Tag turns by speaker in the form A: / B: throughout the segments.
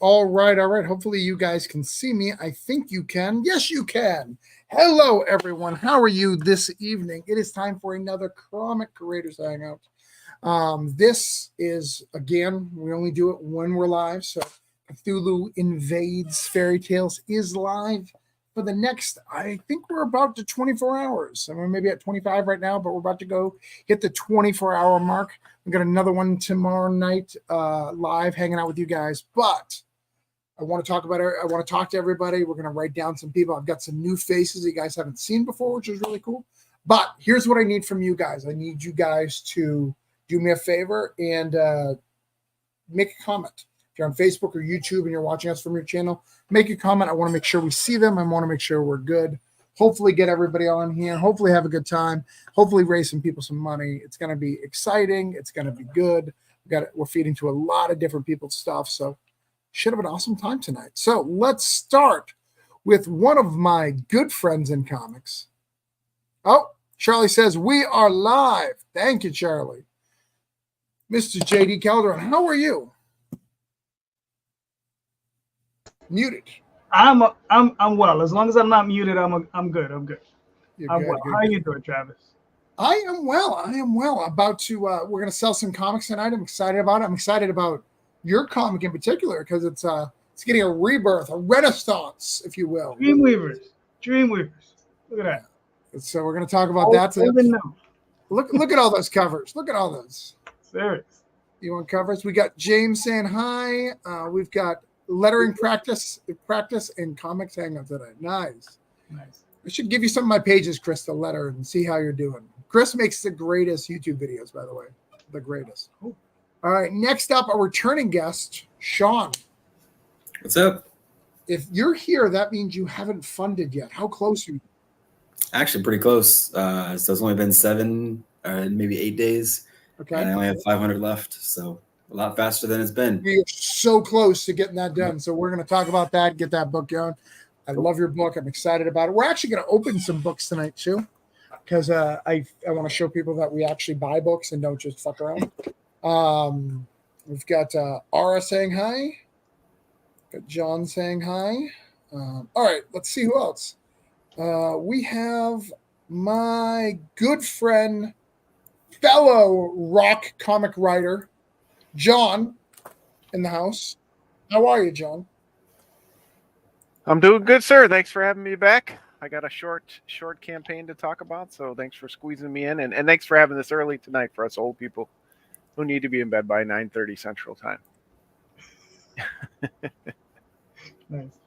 A: All right. Hopefully you guys can see me. I think you can. Yes, you can. Hello, everyone. How are you this evening? It is time for another Comic Creators Hangout. This is, again, we only do it when we're live. So Cthulhu Invades Fairy Tales is live for the next, I think we're about to 24 hours. I mean, maybe at 25 right now, but we're about to go hit the 24-hour mark. We got another one tomorrow night live hanging out with you guys. But I want to talk about it. I want to talk to everybody. We're going to write down some people. I've got some new faces you guys haven't seen before, which is really cool. But here's what I need from you guys. I need you guys to do me a favor and make a comment. If you're on Facebook or YouTube and you're watching us from your channel, make a comment. I want to make sure we see them. I want to make sure we're good. Hopefully get everybody on here. Hopefully have a good time. Hopefully raise some people some money. It's going to be exciting. It's going to be good. We're feeding to a lot of different people's stuff. So should have an awesome time tonight. So let's start with one of my good friends in comics. Oh, Charlie says, we are live. Thank you, Charlie. Mr. J.D. Calderon, how are you? Muted.
B: I'm well. As long as I'm not muted, I'm good. I'm good. I'm well.
A: Good,
B: how are you doing, Travis?
A: I am well. About to we're gonna sell some comics tonight. I'm excited about it. I'm excited about your comic in particular because it's getting a rebirth, a renaissance, if you will.
B: Dreamweavers. Look at that.
A: So we're gonna talk about that. So look at all those covers. Look at all those.
B: Serious.
A: You want covers? We got James saying hi. We've got lettering practice and comics hangout today. Nice. I should give you some of my pages, Chris, to letter and see how you're doing. Chris makes the greatest YouTube videos, by the way. The greatest. Cool. All right. Next up, a returning guest, Sean.
C: What's up?
A: If you're here, that means you haven't funded yet. How close are you?
C: Actually, pretty close. So it's only been 7 or maybe 8 days.
A: Okay.
C: And I only have 500 left. So a lot faster than it's been.
A: We are so close to getting that done. So we're going to talk about that, get that book going. I love your book. I'm excited about it. We're actually going to open some books tonight too, because I want to show people that we actually buy books and don't just fuck around. We've got Ara saying hi. Got John saying hi. All right, let's see who else. We have my good friend, fellow rock comic writer, John, in the house. How are you, John?
D: I'm doing good, sir. Thanks for having me back. I got a short campaign to talk about, so thanks for squeezing me in, and thanks for having this early tonight for us old people who need to be in bed by 9:30 Central Time.
A: Nice.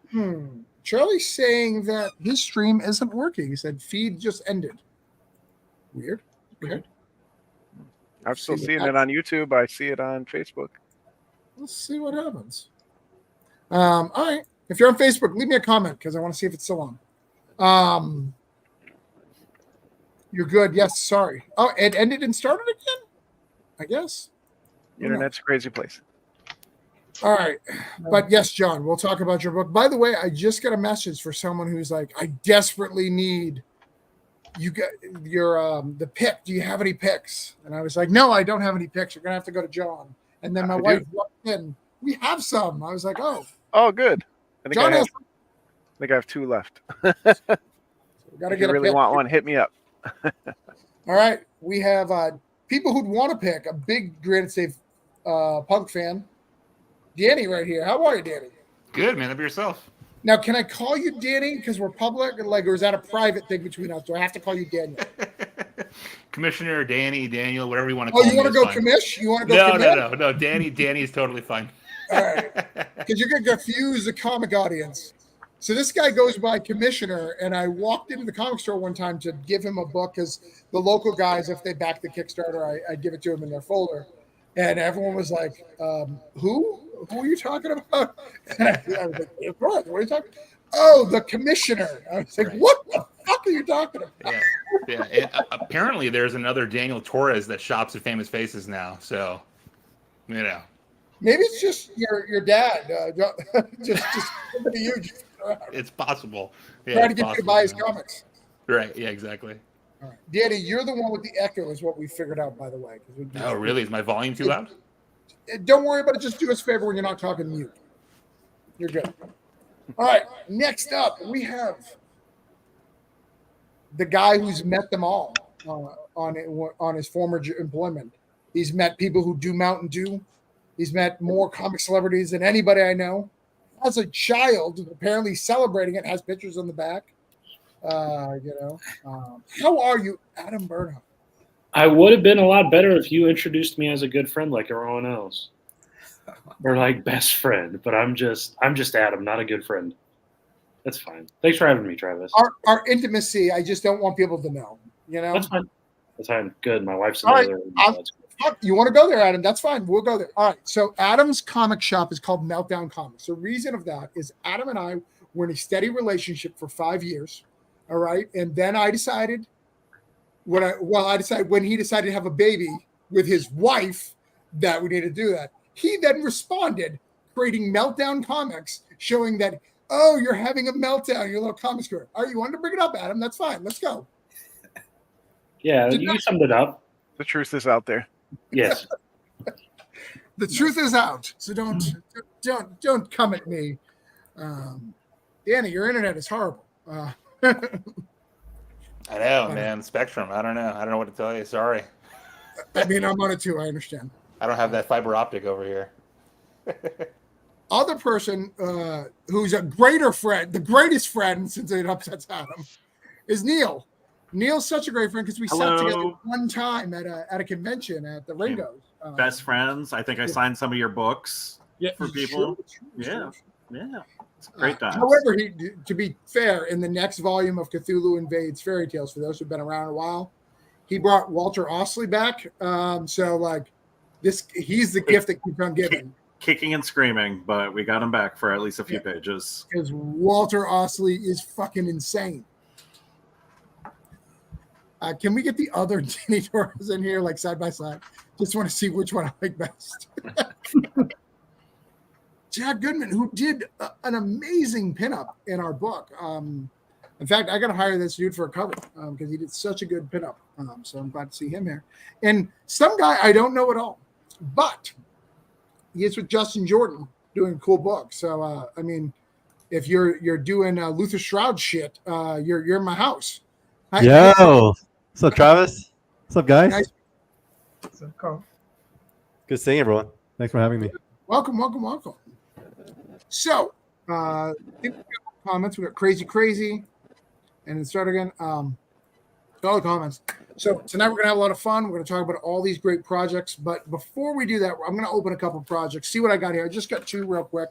A: Charlie's saying that his stream isn't working. He said feed just ended. Weird.
D: I'm still seeing it on YouTube. I see it on Facebook.
A: Let's see what happens. All right. If you're on Facebook, leave me a comment because I want to see if it's still on. You're good. Yes, sorry. Oh, it ended and started again? I guess.
D: Internet's a crazy place.
A: All right. But yes, John, we'll talk about your book. By the way, I just got a message for someone who's like, I desperately need you got your the pick. Do you have any picks? And I was like, no, I don't have any picks. You're gonna have to go to John. And then my wife walked in. We have some. I was like, oh,
D: good. I think I have 2 left.
A: So we gotta
D: if you really want one, hit me up.
A: All right. We have people who'd want to pick a big Granite State punk fan. Danny right here. How are you, Danny?
E: Good, man. How about yourself?
A: Now, can I call you Danny because we're public, or is that a private thing between us? Do I have to call you Daniel?
E: Commissioner, Danny, Daniel, whatever you want to call me.
A: Oh, you want to go commish? You want to go commish?
E: No. Danny is totally fine.
A: All right. Because you're going to confuse the comic audience. So this guy goes by Commissioner, and I walked into the comic store one time to give him a book because the local guys, if they back the Kickstarter, I give it to them in their folder. And everyone was like, who? Who are you talking about? And I was like, of course, what are you talking about? Oh, the Commissioner. I was like,
E: Right.
A: what the fuck are you talking about?
E: Yeah. And, apparently, there's another Daniel Torres that shops at Famous Faces now. So, you know.
A: Maybe it's just your dad. Just somebody you just
E: It's possible. Yeah,
A: trying to
E: it's
A: get you to
E: possible,
A: buy his
E: man.
A: comics.
E: Right. Yeah, exactly.
A: All right. Danny, you're the one with the echo is what we figured out, by the way.
E: Oh, really? Is my volume too loud?
A: Don't worry about it. Just do us a favor when you're not talking mute. You're good. All right. Next up, we have the guy who's met them all on his former employment. He's met people who do Mountain Dew. He's met more comic celebrities than anybody I know. As a child, apparently celebrating it, has pictures on the back. How are you, Adam Burnham?
F: I would have been a lot better if you introduced me as a good friend like everyone else, or like best friend. But I'm just Adam, not a good friend. That's fine. Thanks for having me, Travis.
A: Our intimacy, I just don't want people to know. You know,
F: That's fine. That's fine. Good. My wife's
A: All right.
F: another.
A: You want to go there, Adam? That's fine. We'll go there. All right. So Adam's comic shop is called Meltdown Comics. The reason of that is Adam and I were in a steady relationship for 5 years. All right. And then I decided when he decided to have a baby with his wife that we need to do that. He then responded, creating Meltdown Comics, showing that, oh, you're having a meltdown, your little comic store. All right, you wanted to bring it up, Adam. That's fine. Let's go.
F: Yeah, you summed it up.
D: The truth is out there.
F: Yes.
A: The truth is out, so don't come at me. Danny, your internet is horrible.
E: I know, man. Spectrum. I don't know what to tell you. Sorry.
A: I mean, I'm on it too. I understand.
E: I don't have that fiber optic over here.
A: Other person who's a greater friend, the greatest friend since it upsets Adam, is Neil. Neil's such a great friend because we sat together one time at a convention at the Ringo's.
G: Best friends. I think I signed some of your books for people.
A: Sure.
G: Yeah. It's great times.
A: However, to be fair, in the next volume of Cthulhu Invades Fairy Tales, for those who've been around a while, he brought Walter Osley back. He's the gift that keeps on giving.
G: Kicking and screaming, but we got him back for at least a few pages.
A: Because Walter Osley is fucking insane. Can we get the other Danny Torres in here, like side by side? Just want to see which one I like best. Jack Goodman, who did an amazing pinup in our book. In fact, I got to hire this dude for a cover because he did such a good pinup. So I'm glad to see him here. And some guy I don't know at all, but he is with Justin Jordan doing a cool book. So I mean, if you're doing Luther Shroud shit, you're in my house.
H: Yo, what's up, Travis? What's up, guys?
A: Nice.
B: So, cool.
H: Good seeing everyone. Thanks for having me.
A: Welcome. So, comments. We got crazy, and then start again. All the comments. So tonight we're gonna have a lot of fun. We're gonna talk about all these great projects. But before we do that, I'm gonna open a couple of projects. See what I got here. I just got two real quick.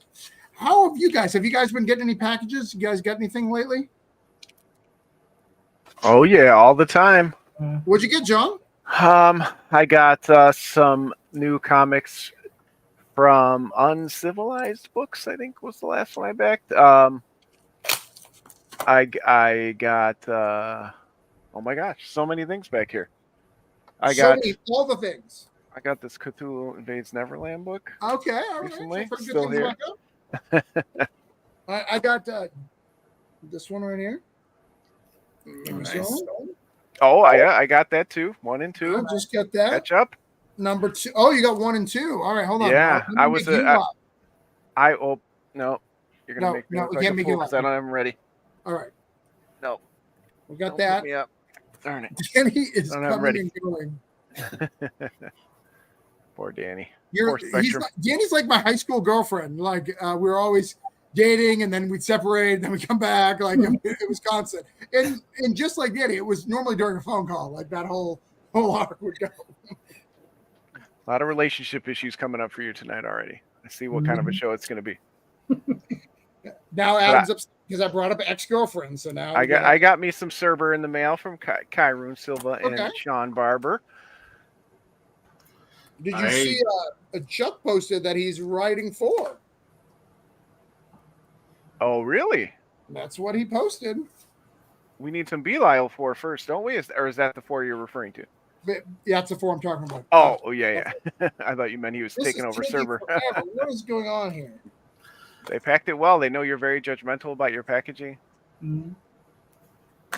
A: How have you guys? Have you guys been getting any packages? You guys got anything lately?
D: Oh yeah, all the time.
A: What'd you get, John?
D: I got some new comics from Uncivilized Books, I think was the last one I backed. I got oh my gosh, so many things back here.
A: All the things.
D: I got this Cthulhu Invades Neverland book.
A: Okay, all right.
D: Recently,
A: So
D: still here.
A: I got this one right here.
E: Nice.
D: Oh, I got that too. 1 and 2.
A: I just got that.
D: Catch up.
A: Number 2. Oh, you got 1 and 2. All right, hold on.
D: Yeah,
A: no, you're
D: gonna
A: No,
D: make me
A: no,
D: look
A: we
D: like
A: can't
D: a
A: make
D: fool
A: you
D: 'cause
A: laugh.
D: I don't have them ready.
A: All right.
D: No,
A: We got
D: don't
A: that.
D: put me up. Darn it.
A: Danny is
D: I don't have them
A: coming
D: ready.
A: and going.
D: Poor Danny.
A: Danny's like my high school girlfriend. Like we were always dating, and then we'd separate, and then we come back. Like it was constant. And just like Danny, it was normally during a phone call. Like that whole arc would go.
D: A lot of relationship issues coming up for you tonight already. I see what kind of a show it's going to be.
A: Now Adam's upset because I brought up ex-girlfriend. So now
D: I got me some Cerber in the mail from Kyron Silva
A: Okay.
D: and Sean Barber.
A: Did you see Chuck posted that he's writing 4?
D: Oh, really?
A: That's what he posted.
D: We need some Belial 4 first, don't we? Or is that the 4 you're referring to?
A: But, yeah, that's the 4 I'm talking about.
D: Oh, yeah. I thought you meant he was taking over Cerber.
A: What is going on here?
D: They packed it well. They know you're very judgmental about your packaging.
A: Mm-hmm.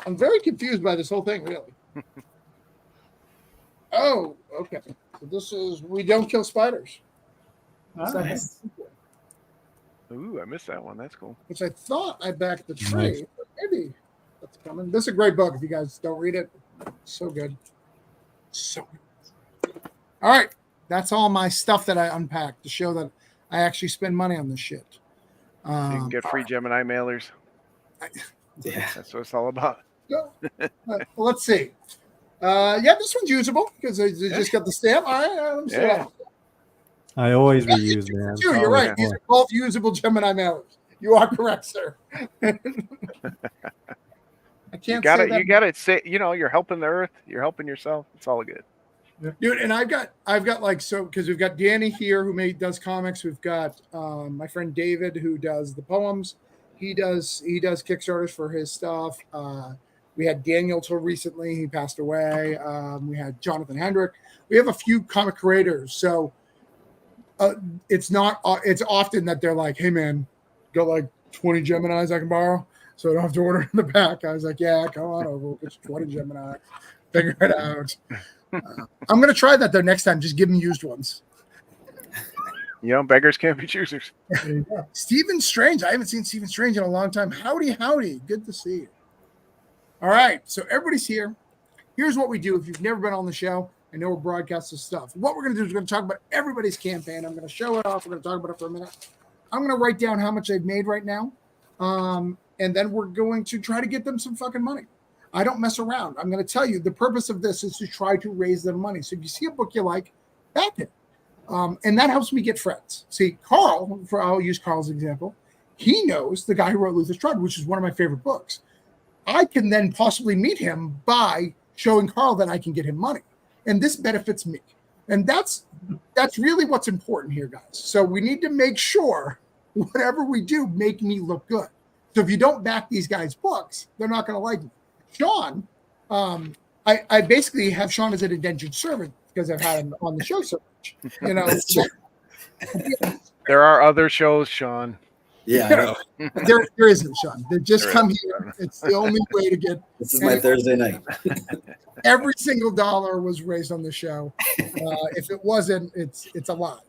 A: I'm very confused by this whole thing, really. Oh, okay. So this is We Don't Kill Spiders.
E: Nice.
D: Ooh, I missed that one. That's cool.
A: Which I thought I backed the trade, but maybe that's coming. This is a great book. If you guys don't read it, so good. So good. All right. That's all my stuff that I unpacked to show that I actually spend money on this shit.
D: So you can get free Gemini mailers.
C: Yeah.
D: That's what it's all about.
A: Let's see. This one's usable because I just got the stamp. All right, let me see that.
H: I always reuse,
A: You
H: man.
A: too, you're right. These are both usable Gemini mailers. You are correct, sir. I can't
D: You got
A: say
D: it.
A: that.
D: You got it. Say, you're helping the earth. You're helping yourself. It's all good.
A: Dude, and I've got because we've got Danny here who does comics. We've got my friend David who does the poems. He does Kickstarters for his stuff. We had Daniel till recently. He passed away. We had Jonathan Hendrick. We have a few comic creators. So it's often that they're like, hey man, got like 20 Geminis I can borrow, so I don't have to order in the back. I was like, yeah, come on over. We'll get you 20 Gemini. Figure it out. I'm going to try that though next time. Just give me used ones.
D: Beggars can't be choosers.
A: Stephen Strange. I haven't seen Stephen Strange in a long time. Howdy. Good to see you. All right. So everybody's here. Here's what we do. If you've never been on the show, I know we're broadcasting stuff. What we're going to do is we're going to talk about everybody's campaign. I'm going to show it off. We're going to talk about it for a minute. I'm going to write down how much they've made right now. And then we're going to try to get them some fucking money. I don't mess around. I'm going to tell you the purpose of this is to try to raise them money. So if you see a book you like, back it. And that helps me get friends. See, Carl, I'll use Carl's example. He knows the guy who wrote Luther's Tribe, which is one of my favorite books. I can then possibly meet him by showing Carl that I can get him money. And this benefits me. And that's really what's important here, guys. So we need to make sure whatever we do make me look good. So if you don't back these guys' books, they're not going to like me. Sean, I basically have Sean as an indentured servant because I've had him on the show so much.
C: That's true.
D: There are other shows, Sean.
C: Yeah, I know.
A: There isn't, Sean. They just come here. It's the only way to get.
C: This is my Thursday night.
A: Every single dollar was raised on the show. If it wasn't, it's a lot.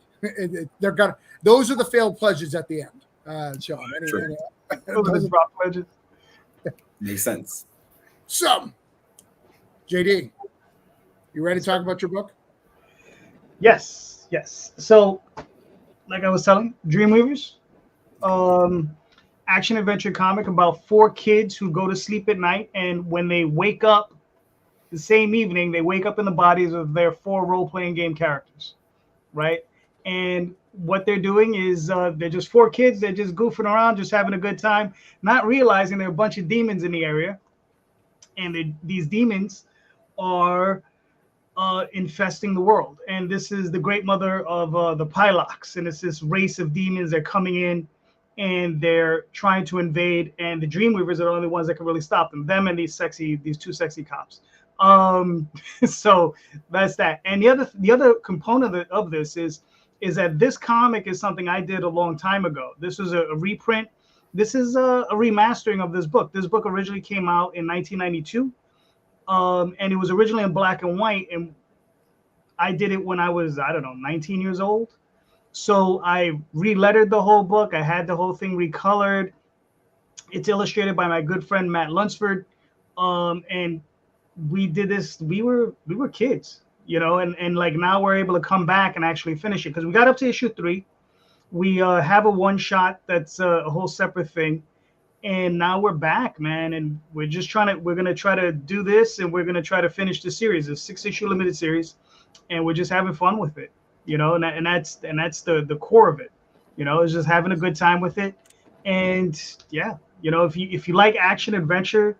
A: Those are the failed pledges at the end, Sean.
B: Those are drop pledges.
C: Makes sense.
A: So, JD, you ready to talk about your book?
B: Yes. So, like I was telling, Dreamweavers, action adventure comic about 4 kids who go to sleep at night, and when they wake up the same evening, they wake up in the bodies of their 4 role-playing game characters, right? And what they're doing is they're just 4 kids. They're just goofing around, just having a good time, not realizing there are a bunch of demons in the area. And these demons are infesting the world. And this is the great mother of the Pylox. And it's this race of demons. They're coming in and they're trying to invade. And the Dreamweavers are the only ones that can really stop them. Them and these 2 sexy cops. So that's that. And the other component of this is that this comic is something I did a long time ago. This was a reprint. This is a remastering of this book. This book originally came out in 1992, and it was originally in black and white, and I did it when I was, 19 years old. So I re-lettered the whole book. I had the whole thing recolored. It's illustrated by my good friend Matt Lunsford, and we did this. We were kids, and like now we're able to come back and actually finish it because we got up to issue 3. We have a one-shot that's a whole separate thing, and now we're back, man. And we're gonna try to do this, and we're gonna try to finish the series, a 6-issue limited series, and we're just having fun with it, and that's the core of it, it's just having a good time with it, and yeah, You know, if you like action adventure,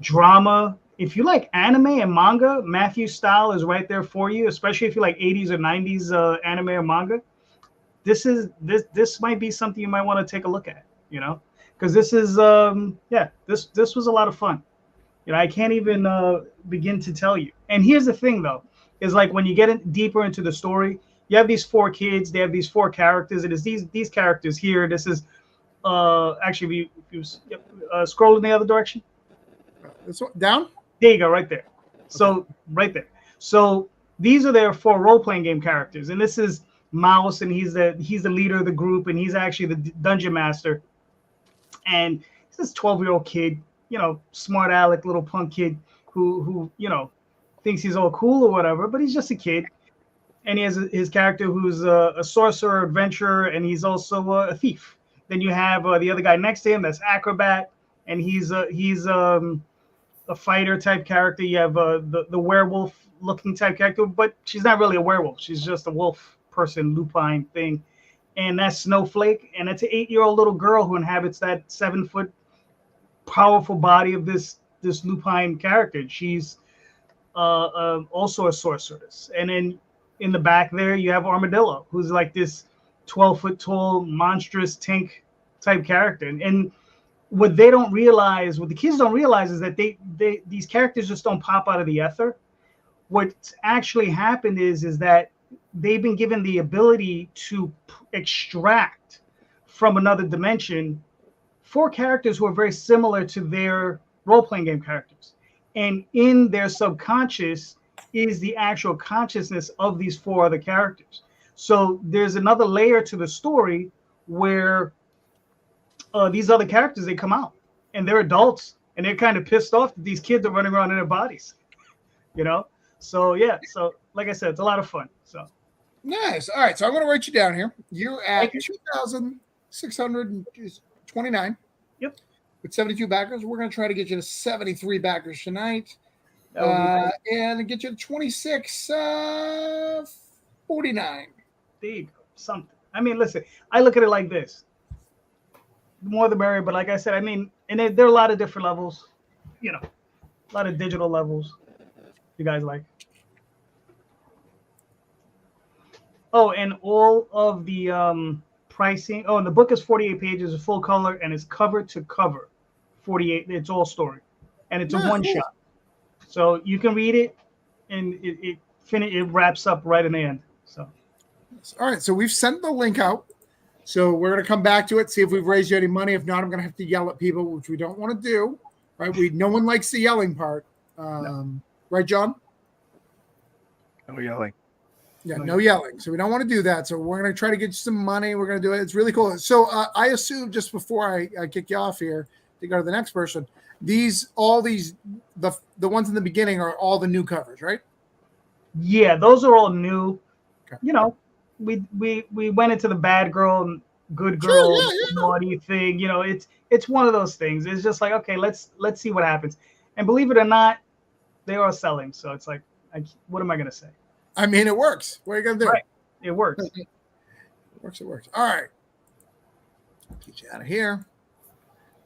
B: drama, if you like anime and manga, Matthew's style is right there for you. Especially if you like 80s or 90s anime or manga. This might be something you might want to take a look at. You know, because this is this was a lot of fun. You know, I can't even begin to tell you. And here's the thing, though, is like when you get deeper into the story, you have these four kids, they have these four characters. It is these characters here. This is actually, if you scroll in the other direction.
A: This one down.
B: There you go, right there. So right there. So these are their four role-playing game characters, and this is Mouse, and he's the leader of the group, and he's actually the dungeon master. And he's this 12-year-old kid, you know, smart aleck little punk kid who you know thinks he's all cool or whatever, but he's just a kid. And he has his character who's a sorcerer, adventurer, and he's also a thief. Then you have the other guy next to him that's acrobat, and he's a fighter type character. You have the werewolf looking type character, but she's not really a werewolf. She's just a wolf person, lupine thing. And that's Snowflake, and it's an 8-year-old little girl who inhabits that 7-foot powerful body of this lupine character. She's also a sorceress. And then in the back there, you have Armadillo, who's like this 12-foot tall, monstrous tank type character. And what they don't realize, what the kids don't realize, is that these characters just don't pop out of the ether. What's actually happened is that they've been given the ability to extract from another dimension 4 characters who are very similar to their role-playing game characters. And in their subconscious is the actual consciousness of these 4 other characters. So there's another layer to the story where these other characters, they come out and they're adults and they're kind of pissed off that these kids are running around in their bodies, you know? So yeah, so like I said, it's a lot of fun. So
A: nice. All right, so I'm going to write you down here. You're at 2,629.
B: Yep.
A: With 72 backers, we're going to try to get you to 73 backers tonight, and get you to 2649.
B: There you go. Something. I mean, listen, I look at it like this: the more the merrier. But like I said, I mean, and there are a lot of different levels. You know, a lot of digital levels. You guys like? Oh, and all of the pricing. Oh, and the book is 48 pages, of full color, and it's cover to cover. 48. It's all story, and it's a one shot. So you can read it, and it wraps up right in the end. So.
A: All right, so we've sent the link out. So we're going to come back to it, see if we've raised you any money. If not, I'm going to have to yell at people, which we don't want to do. Right? No one likes the yelling part.
B: No.
A: Right, John?
D: No yelling.
A: Yeah, no yelling. So we don't want to do that. So we're going to try to get you some money. We're going to do it. It's really cool. So I assume, just before I kick you off here to go to the next person, the ones in the beginning are all the new covers, right?
B: Yeah, those are all new.
A: Okay.
B: You know, we went into the bad girl, good girl, naughty thing. You know, it's one of those things. It's just like, okay, let's see what happens. And believe it or not, they are selling. So it's like, what am I gonna say?
A: I mean, it works. What are you gonna do?
B: Right. It works.
A: It works. All right. Get you out of here.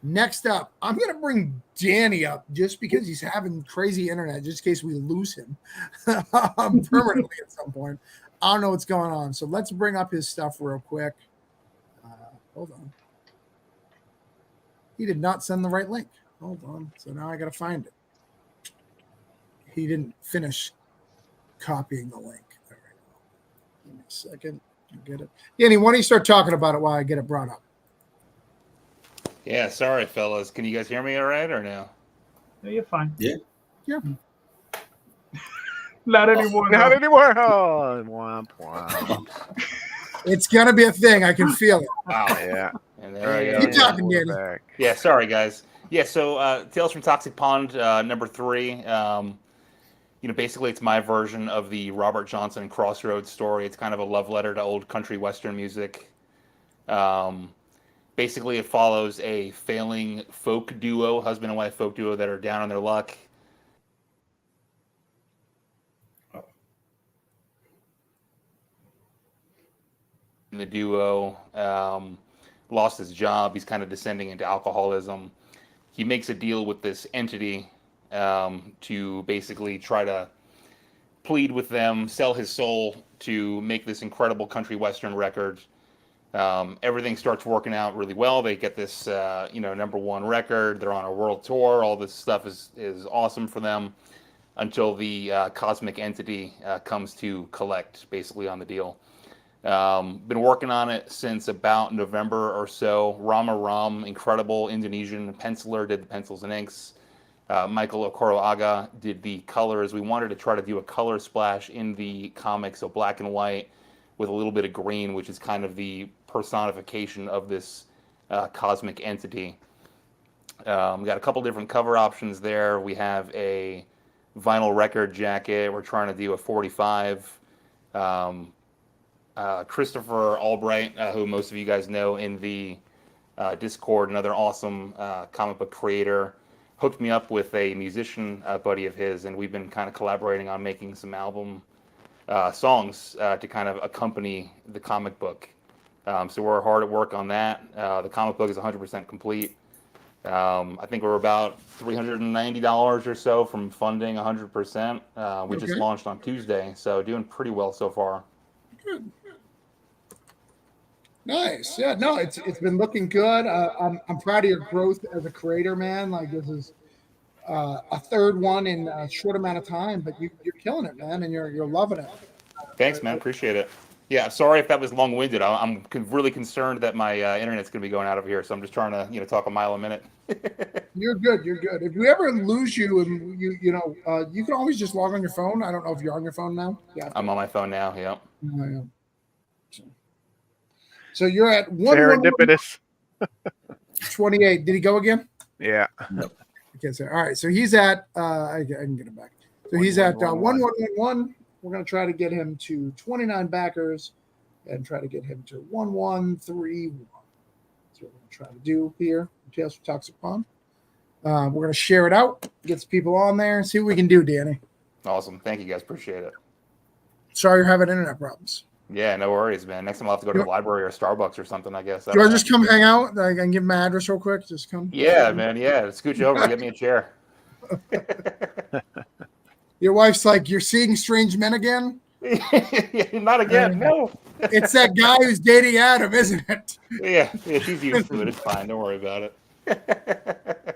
A: Next up, I'm going to bring Danny up just because he's having crazy internet, just in case we lose him permanently at some point. I don't know what's going on. So let's bring up his stuff real quick. Hold on. He did not send the right link. Hold on. So now I got to find it. He didn't finish copying the link. There we go. Give me a second. I'll get it. Danny, why don't you start talking about it while I get it brought up?
E: Yeah, sorry, fellas. Can you guys hear me all right or no?
B: No, you're fine.
C: Yeah.
B: Not anymore.
D: Not anymore. Oh, womp womp.
A: It's going to be a thing. I can feel it.
E: Wow.
D: Yeah.
E: And there we go.
A: Keep talking, Danny.
E: Yeah, sorry, guys. Yeah, so Tales from Toxic Pond, number 3. Basically it's my version of the Robert Johnson Crossroads story. It's kind of a love letter to old country western music. Basically, it follows a failing folk duo, husband and wife folk duo, that are down on their luck. The duo lost his job. He's kind of descending into alcoholism. He makes a deal with this entity to basically try to plead with them, sell his soul to make this incredible country western record. Everything starts working out really well. They get this, #1 record. They're on a world tour. All this stuff is awesome for them until the cosmic entity comes to collect, basically, on the deal. Been working on it since about November or so. Rama Ram, incredible Indonesian penciler, did the pencils and inks. Michael Okoroaga did the colors. We wanted to try to do a color splash in the comic, so black and white with a little bit of green, which is kind of the personification of this cosmic entity. We got a couple different cover options there. We have a vinyl record jacket. We're trying to do a 45. Christopher Albright, who most of you guys know in the Discord, another awesome comic book creator, hooked me up with a musician buddy of his, and we've been kind of collaborating on making some album songs to kind of accompany the comic book. So we're hard at work on that. The comic book is 100% complete. I think we're about $390 or so from funding 100%. We just launched on Tuesday, so doing pretty well so far.
A: Good. Nice. Yeah, no, it's been looking good. I'm proud of your growth as a creator, man. Like, this is a third one in a short amount of time, but you're killing it, man, and you're loving it.
E: Thanks, man. Appreciate it. Yeah, sorry if that was long-winded. I'm really concerned that my internet's going to be going out of here, so I'm just trying to talk a mile a minute.
A: You're good. You're good. If we ever lose you, and you can always just log on your phone. I don't know if you're on your phone now. Yeah,
E: I'm on my phone now. Yeah.
A: Yeah. So you're at
D: Serendipitous.
A: 28. Did he go again?
D: Yeah.
A: Okay, so all right. So he's at I can get him back. So he's at 1111. We're gonna try to get him to 29 backers and try to get him to 1131. That's what we're gonna try to do here. Tales from Toxic Pond. We're gonna share it out, get some people on there, and see what we can do, Danny.
E: Awesome. Thank you guys. Appreciate it.
A: Sorry you're having internet problems.
E: Yeah, no worries, man. Next time I'll have to go to the library or Starbucks or something, I guess.
A: Do you want to just come hang out? I can give my address real quick. Just come.
E: Yeah, man. Yeah, scooch over, get me a chair.
A: Your wife's like, you're seeing strange men again?
E: Not again, no.
A: It's that guy who's dating Adam, isn't it?
E: Yeah, she's used to it. It's fine. Don't worry about it.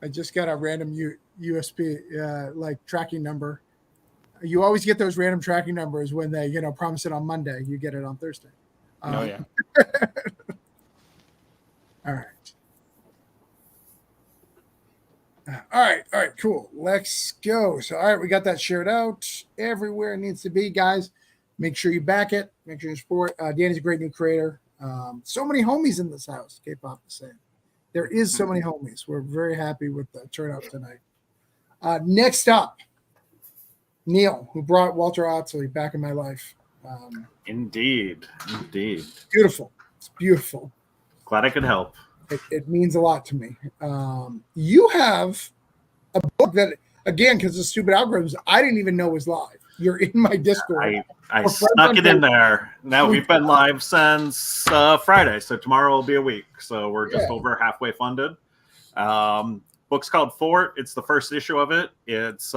A: I just got a random USB tracking number. You always get those random tracking numbers when they, promise it on Monday. You get it on Thursday.
E: Oh, yeah.
A: All right. All right, cool. Let's go. So, all right, we got that shared out everywhere it needs to be, guys. Make sure you back it. Make sure you support. Danny's a great new creator. So many homies in this house, K-pop is saying. There is so many homies. We're very happy with the turnout tonight. Next up, Neil, who brought Walter Otsley back in my life.
G: Indeed.
A: Beautiful. It's beautiful.
G: Glad I could help.
A: It means a lot to me. You have a book that, again, because of stupid algorithms, I didn't even know was live. You're in my Discord.
G: I snuck it in there. Now we've been live since Friday, so tomorrow will be a week. So we're just over halfway funded. Book's called Fort. It's the first issue of it. It's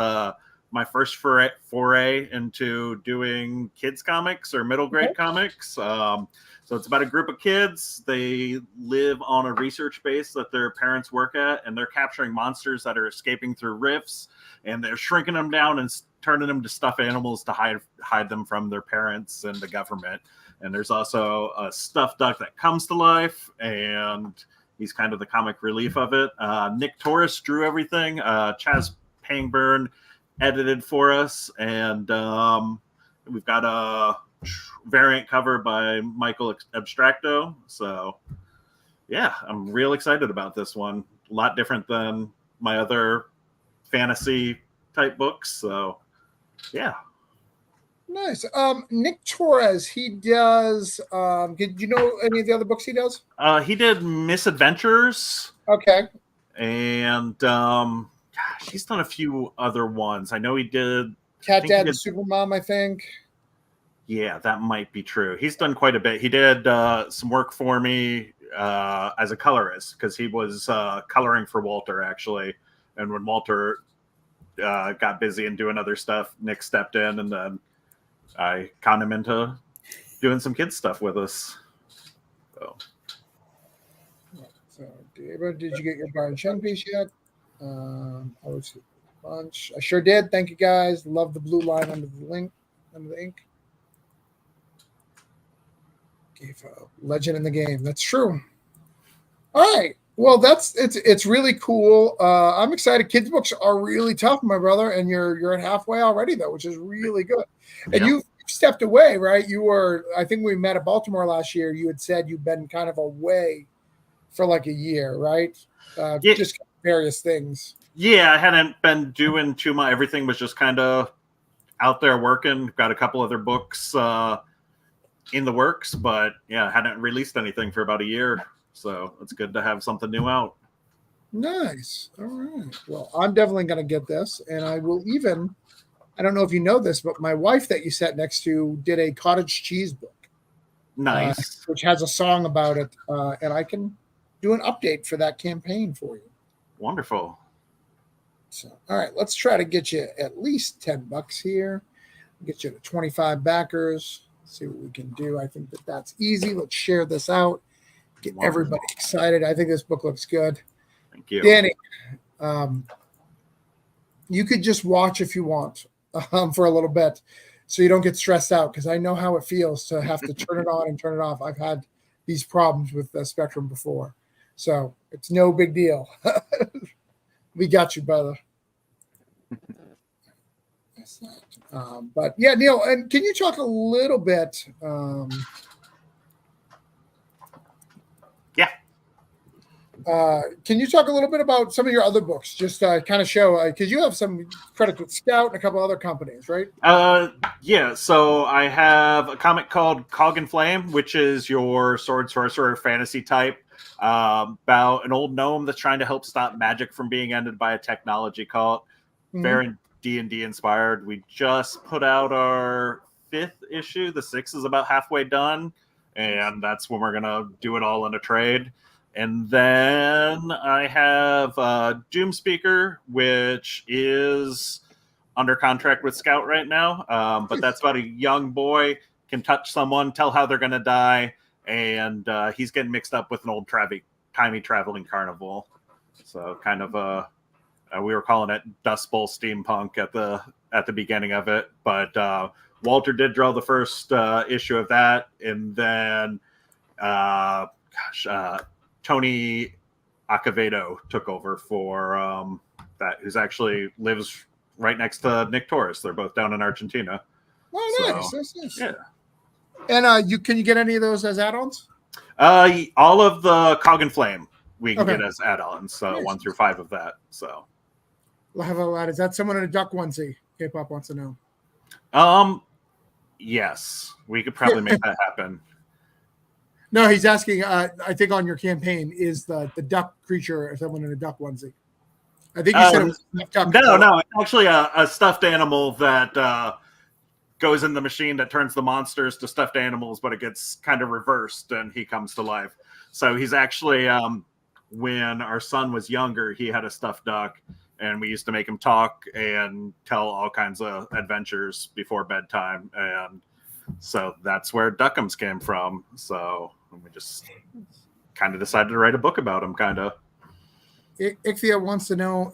G: my first foray into doing kids comics or middle grade comics. So it's about a group of kids. They live on a research base that their parents work at, and they're capturing monsters that are escaping through rifts, and they're shrinking them down and turning them to stuffed animals to hide them from their parents and the government. And there's also a stuffed duck that comes to life, and he's kind of the comic relief of it. Nick Torres drew everything. Chaz Pangburn edited for us, and we've got a variant cover by Michael Abstracto. So yeah, I'm real excited about this one. A lot different than my other fantasy type books. So yeah.
A: Nice. Nick Torres, he does did you know any of the other books he does?
G: He did Misadventures.
A: Okay.
G: And he's done a few other ones. I know he did
A: Cat Dad and Supermom, I think.
G: Yeah, that might be true. He's done quite a bit. He did some work for me as a colorist because he was coloring for Walter, actually. And when Walter got busy and doing other stuff, Nick stepped in, and then I conned him into doing some kids stuff with us.
A: So, David, did you get your Brian Chen piece yet? I was a bunch. I sure did. Thank you guys. Love the blue line under the link, under the ink. Gave a legend in the game. That's true. All right. Well, it's really cool. I'm excited. Kids books are really tough, my brother, and you're at halfway already though, which is really good. And you stepped away, right? You were, I think we met at Baltimore last year. You had said you've been kind of away for like a year, right? Just various things.
G: Yeah, I hadn't been doing too much. Everything was just kind of out there working. Got a couple other books in the works, but yeah, hadn't released anything for about a year. So it's good to have something new out.
A: Nice. All right. Well, I'm definitely going to get this. And I will even, I don't know if you know this, but my wife that you sat next to did a cottage cheese book.
G: Nice.
A: Which has a song about it. And I can do an update for that campaign for you.
G: Wonderful.
A: So, all right, let's try to get you at least $10 here. Get you to 25 backers. See what we can do. I think that's easy. Let's share this out. Get everybody excited. I think this book looks good.
G: Thank you.
A: Danny, you could just watch if you want for a little bit so you don't get stressed out, because I know how it feels to have to turn it on and turn it off. I've had these problems with the Spectrum before. So it's no big deal. We got you, brother. But yeah, Neil, and can you talk a little bit? Can you talk a little bit about some of your other books? Just kind of show, because you have some credits with Scout and a couple other companies, right?
G: Yeah. So I have a comic called Cog and Flame, which is your sword sorcerer fantasy type, about an old gnome that's trying to help stop magic from being ended by a technology cult. Very D&D inspired. We just put out our 5th issue. The 6th is about halfway done, and that's when we're gonna do it all in a trade. And then I have Doom Speaker, which is under contract with Scout right now. But that's about a young boy, can touch someone, tell how they're going to die, and he's getting mixed up with an old timey traveling carnival. So kind of we were calling it Dust Bowl steampunk at the beginning of it. But Walter did draw the first issue of that, and then Tony Acevedo took over for that, who's actually lives right next to Nick Torres. They're both down in Argentina.
A: Oh, nice. That's nice.
G: Yeah.
A: And can you get any of those as add-ons?
G: All of the Cog and Flame we can get as add-ons.
A: Nice.
G: 1 through 5 of that. So.
A: Is that someone in a duck onesie? K-pop wants to know.
G: Yes, we could probably make that happen.
A: No, he's asking. I think on your campaign is the duck creature or someone in a duck onesie. I think you said it was duck.
G: No, it's actually a stuffed animal that goes in the machine that turns the monsters to stuffed animals, but it gets kind of reversed and he comes to life. So he's actually when our son was younger, he had a stuffed duck, and we used to make him talk and tell all kinds of adventures before bedtime, and so that's where Duckums came from. So we just kind of decided to write a book about him, kind of.
A: Ixia wants to know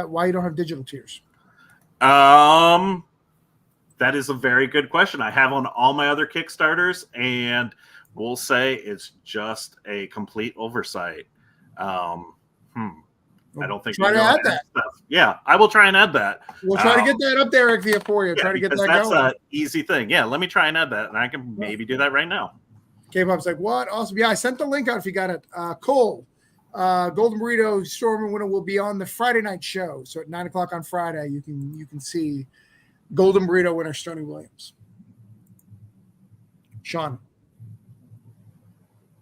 A: why you don't have digital tiers.
G: That is a very good question. I have on all my other Kickstarters, and we'll say it's just a complete oversight. I don't think
A: try to add that.
G: Stuff. Yeah, I will try and add that.
A: We'll try to get that up there, Ixia, for you. Try to get that
G: that's
A: going.
G: That's an easy thing. Yeah, let me try and add that, and I can maybe do that right now.
A: K-pop's like, what? Awesome. Yeah, I sent the link out if you got it. Cole, Golden Burrito Storm and Winter will be on the Friday night show. So at 9:00 on Friday, you can see Golden Burrito winner Stoney Williams. Sean.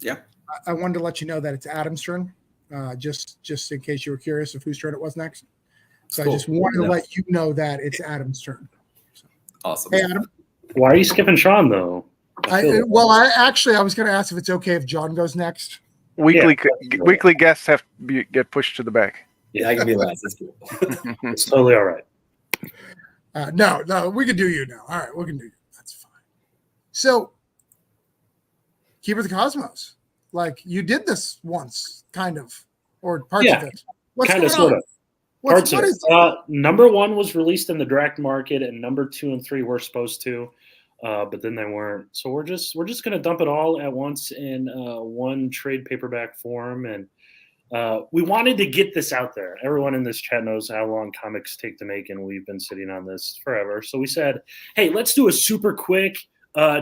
C: Yeah.
A: I wanted to let you know that it's Adam's turn, just in case you were curious of whose turn it was next. So cool. I just wanted to let you know that it's Adam's turn. So.
C: Awesome.
A: Hey, Adam.
F: Why are you skipping Sean though?
A: I was going to ask if it's okay if John goes next.
D: Weekly guests have to get pushed to the back.
C: Yeah, I can be last. That's cool.
F: It's totally all right.
A: No, we can do you now. All right, we can do you. That's fine. So, Keeper of the Cosmos, like you did this once, kind of, or parts of it. What's
F: kind of,
A: going
F: sort
A: on?
F: of. Parts of it. Number 1 was released in the direct market, and number 2 and 3 were supposed to, but then they weren't. So we're just going to dump it all at once in one trade paperback form, and we wanted to get this out there. Everyone in this chat knows how long comics take to make, and we've been sitting on this forever. So we said, hey, let's do a super quick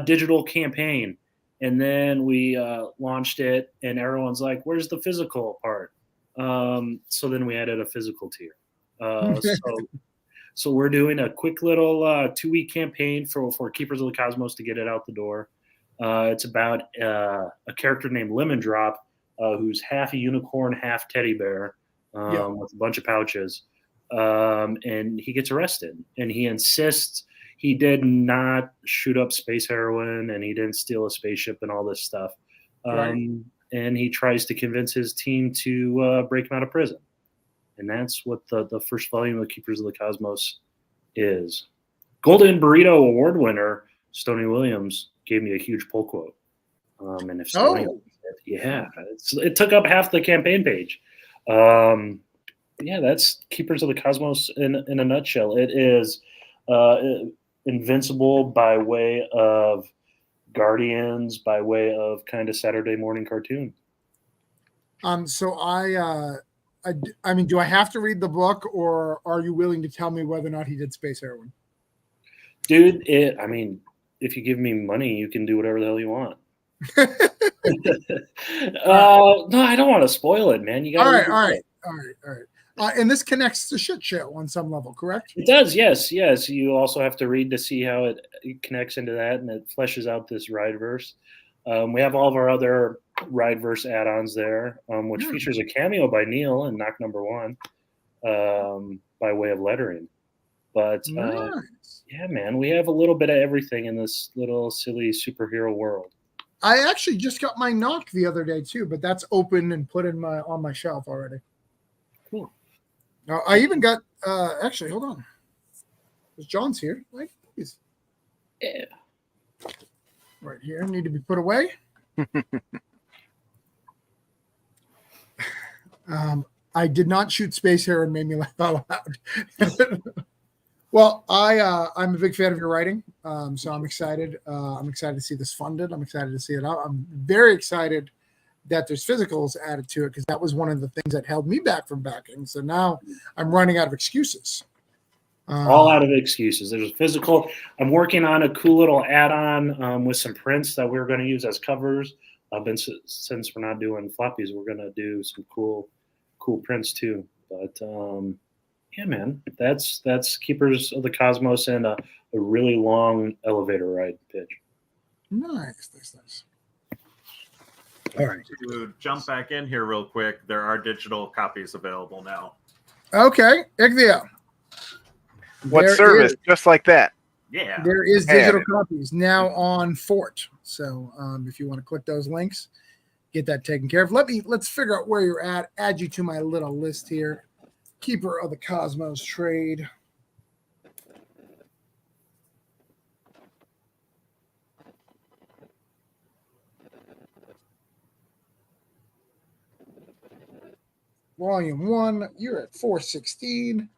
F: digital campaign. And then we launched it, and everyone's like, where's the physical part? So then we added a physical tier. So we're doing a quick little 2-week campaign for Keepers of the Cosmos to get it out the door. It's about a character named Lemon Drop, who's half a unicorn, half teddy bear, with a bunch of pouches. And he gets arrested, and he insists he did not shoot up space heroin, and he didn't steal a spaceship and all this stuff. And he tries to convince his team to break him out of prison. And that's what the first volume of Keepers of the Cosmos is. Golden Burrito Award winner Stoney Williams gave me a huge pull quote. And if Stoney it took up half the campaign page. That's Keepers of the Cosmos in a nutshell. It is Invincible by way of Guardians, by way of kind of Saturday morning cartoon.
A: So I mean, do I have to read the book, or are you willing to tell me whether or not he did space heroin?
F: Dude, if you give me money, you can do whatever the hell you want. No, I don't want to spoil it, man. You got
A: all right. And this connects to Shit Show on some level, correct?
F: It does, yes. You also have to read to see how it connects into that, and it fleshes out this Rideverse. We have all of our other Rideverse add-ons there, which features a cameo by Neil in Knock Number 1 by way of lettering. But yeah, man, we have a little bit of everything in this little silly superhero world.
A: I actually just got my Knock the other day too, but that's open and put on my shelf already.
F: Cool.
A: I even got actually, hold on. John's here. Like, please.
F: Yeah.
A: Right here, need to be put away. I did not shoot space hair and made me laugh out loud. Well, I'm a big fan of your writing, so I'm excited. I'm excited to see this funded. I'm excited to see it out. I'm very excited that there's physicals added to it, because that was one of the things that held me back from backing. So now I'm running out of excuses.
F: All out of excuses. There's a physical. I'm working on a cool little add-on with some prints that we're going to use as covers. Since we're not doing floppies, we're going to do some cool prints too. But yeah, man, that's Keepers of the Cosmos and a really long elevator ride pitch.
A: Nice. All right.
G: To jump back in here real quick, there are digital copies available now.
A: Okay, Igthea.
D: What service? Just like that.
G: Yeah.
A: There is digital copies now on Fort. So if you want to click those links, get that taken care of. Let's figure out where you're at. Add you to my little list here. Keeper of the Cosmos trade. Volume 1, you're at 416,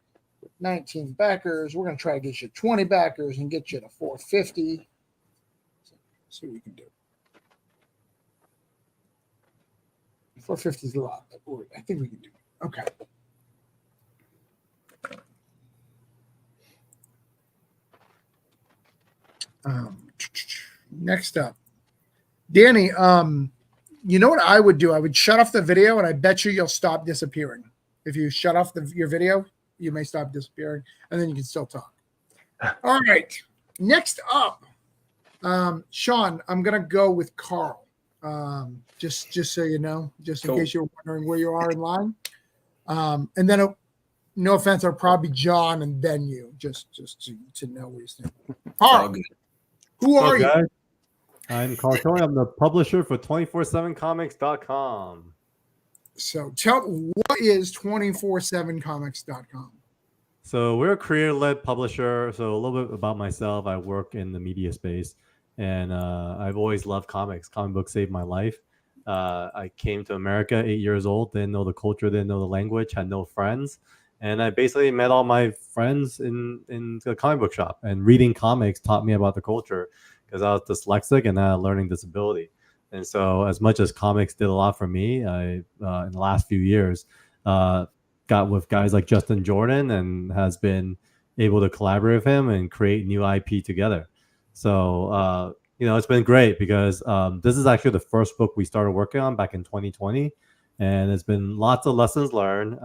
A: 19 backers. We're going to try to get you 20 backers and get you to 450. See what we can do. 450 is a lot, but I think we can do it. Okay. Next up, Danny, you know what I would do? I would shut off the video, and I bet you'll stop disappearing. If you shut off your video, you may stop disappearing, and then you can still talk. All right. Next up, Sean, I'm going to go with Carl. Just so you know, just in case you're wondering where you are in line. And then, no offense, I'll probably John and then you, just to know where you stand. Carl. Who
H: What's
A: are
H: up,
A: you?
H: guys? I'm Carl Tony. I'm the publisher for 247comics.com.
A: So tell what is 247comics.com?
H: So we're a creator-led publisher. So a little bit about myself. I work in the media space, and I've always loved comics. Comic books saved my life. I came to America 8 years old, didn't know the culture, didn't know the language, had no friends. And I basically met all my friends in the comic book shop. And reading comics taught me about the culture because I was dyslexic and I had a learning disability. And so as much as comics did a lot for me, I in the last few years, got with guys like Justin Jordan and has been able to collaborate with him and create new IP together. So, it's been great because this is actually the first book we started working on back in 2020. And it's been lots of lessons learned.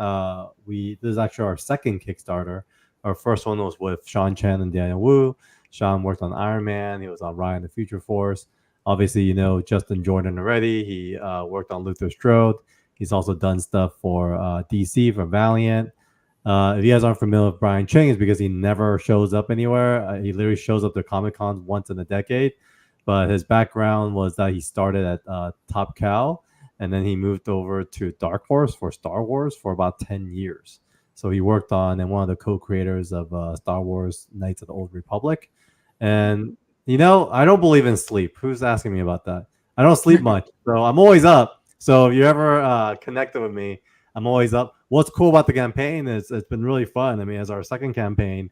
H: This is actually our second Kickstarter. Our first one was with Sean Chen and Daniel Wu. Sean worked on Iron Man. He was on Ryan the Future Force. Obviously, Justin Jordan already. He worked on Luther Strode. He's also done stuff for DC for Valiant. If you guys aren't familiar with Brian Ching, it's because he never shows up anywhere. He literally shows up to Comic Cons once in a decade. But his background was that he started at Top Cow, and then he moved over to Dark Horse for Star Wars for about 10 years. So he worked on and one of the co-creators of Star Wars Knights of the Old Republic. And, I don't believe in sleep. Who's asking me about that? I don't sleep much. So I'm always up. So if you ever connected with me, I'm always up. What's cool about the campaign is it's been really fun. I mean, as our second campaign,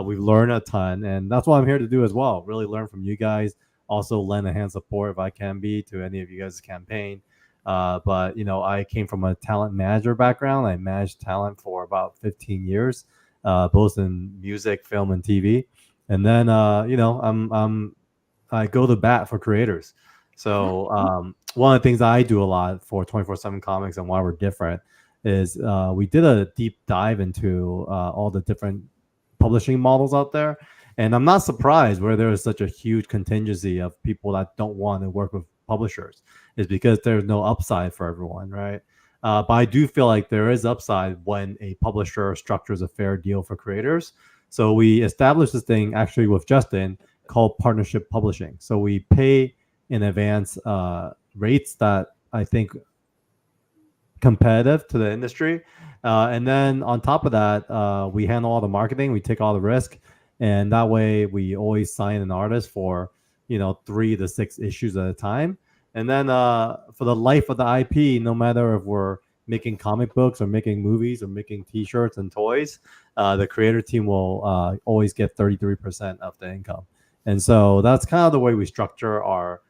H: we've learned a ton. And that's what I'm here to do as well. Really learn from you guys. Also lend a hand support if I can be to any of you guys' campaign. But I came from a talent manager background. I managed talent for about 15 years, both in music, film, and TV. And then I go to bat for creators. So one of the things I do a lot for 24/7 Comics and why we're different is we did a deep dive into all the different publishing models out there. And I'm not surprised where there is such a huge contingency of people that don't want to work with publishers is because there's no upside for everyone, right? But I do feel like there is upside when a publisher structures a fair deal for creators. So we established this thing actually with Justin called partnership publishing. So we pay in advance rates that I think competitive to the industry. And then on top of that, we handle all the marketing, we take all the risk. And that way we always sign an artist for, 3 to 6 issues at a time. And then for the life of the IP, no matter if we're making comic books or making movies or making T-shirts and toys, the creator team will always get 33% of the income. And so that's kind of the way we structure our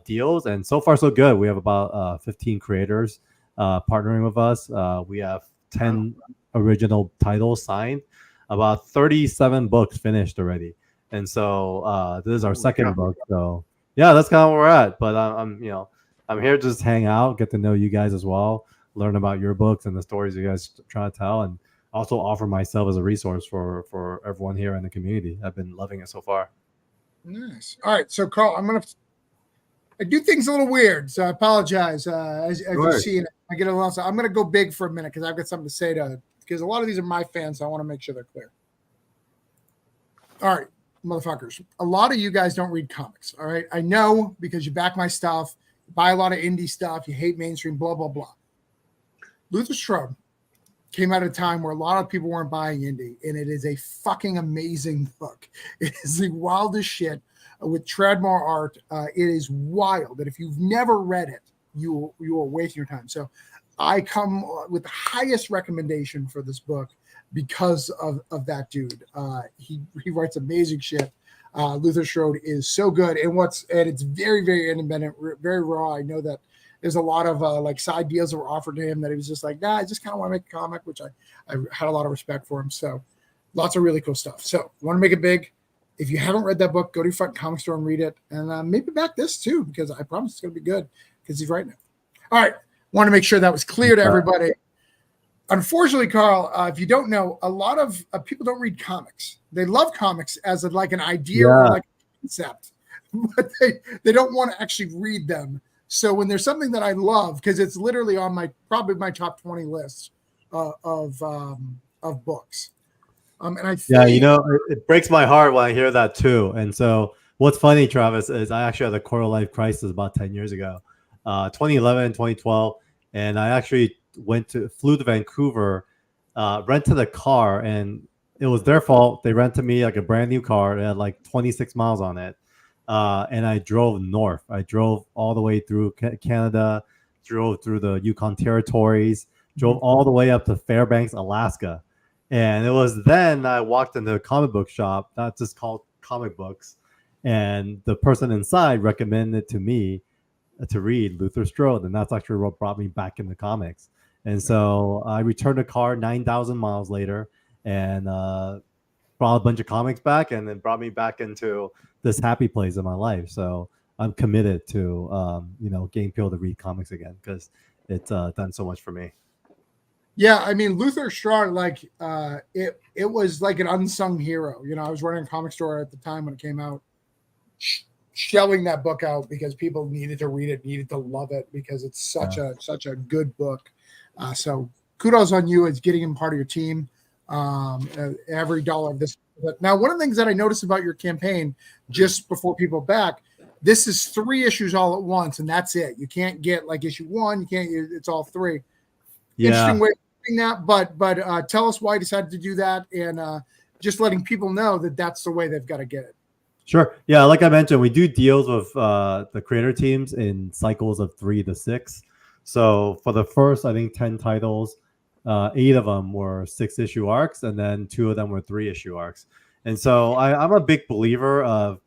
H: deals. And so far, so good. We have about 15 creators partnering with us. We have 10 original titles signed, about 37 books finished already. And so this is our second book. So yeah, that's kind of where we're at. But I'm here to just hang out, get to know you guys as well, learn about your books and the stories you guys try to tell, and also offer myself as a resource for everyone here in the community. I've been loving it so far.
A: Nice. All right, so Carl, I do things a little weird, so I apologize. As you've seen, I get a little. So I'm going to go big for a minute because I've got something to say because a lot of these are my fans, so I want to make sure they're clear. All right, motherfuckers. A lot of you guys don't read comics. All right, I know because you back my stuff, you buy a lot of indie stuff, you hate mainstream, blah blah blah. Luther Strode came at a time where a lot of people weren't buying indie, and it is a fucking amazing book. It is the wildest shit with Treadmore art. It is wild, and if you've never read it, you are wasting your time. So I come with the highest recommendation for this book because of that dude. He writes amazing shit. Luther Strode is so good, and it's very, very independent, very raw. I know that there's a lot of like side deals that were offered to him that he was just like, nah, I just kind of want to make a comic, which I had a lot of respect for him. So lots of really cool stuff. So want to make it big. If you haven't read that book, go to your front comic store and read it. And maybe back this too, because I promise it's going to be good because he's writing it. All right. Want to make sure that was clear to everybody. Unfortunately, Carl, if you don't know, a lot of people don't read comics. They love comics as like an idea or like a concept, but they don't want to actually read them. So when there's something that I love, because it's literally on probably my top 20 list of books. And I think,
H: it breaks my heart when I hear that too. And so What's funny, Travis, is I actually had a quarter life crisis about 10 years ago, 2011, 2012. And I actually flew to Vancouver, rented a car, and it was their fault. They rented me like a brand new car. It had like 26 miles on it. And I drove north. I drove all the way through Canada, drove through the Yukon territories, drove all the way up to Fairbanks, Alaska. And it was then I walked into a comic book shop that's just called Comic Books. And the person inside recommended to me to read Luther Strode. And that's actually what brought me back into comics. And so I returned the car 9,000 miles later and brought a bunch of comics back, and then brought me back into this happy place in my life. So I'm committed to, getting people to read comics again because it's done so much for me.
A: Yeah, I mean, Luther Strode, like it was like an unsung hero. You know, I was running a comic store at the time when it came out, shelling that book out because people needed to read it, needed to love it because it's such a good book. So kudos on you as getting him part of your team. Every dollar of this. Now, one of the things that I noticed about your campaign, just before people back, this is 3 issues all at once, and that's it. You can't get like issue 1. You can't. It's all 3.
H: Yeah.
A: Interesting way of doing that, but tell us why you decided to do that, and just letting people know that that's the way they've got to get it.
H: Sure. Yeah, like I mentioned, we do deals with the creator teams in cycles of 3 to 6. So for the first, I think 10 titles, 8 of them were 6-issue arcs, and then 2 of them were 3-issue arcs. And so I'm a big believer of,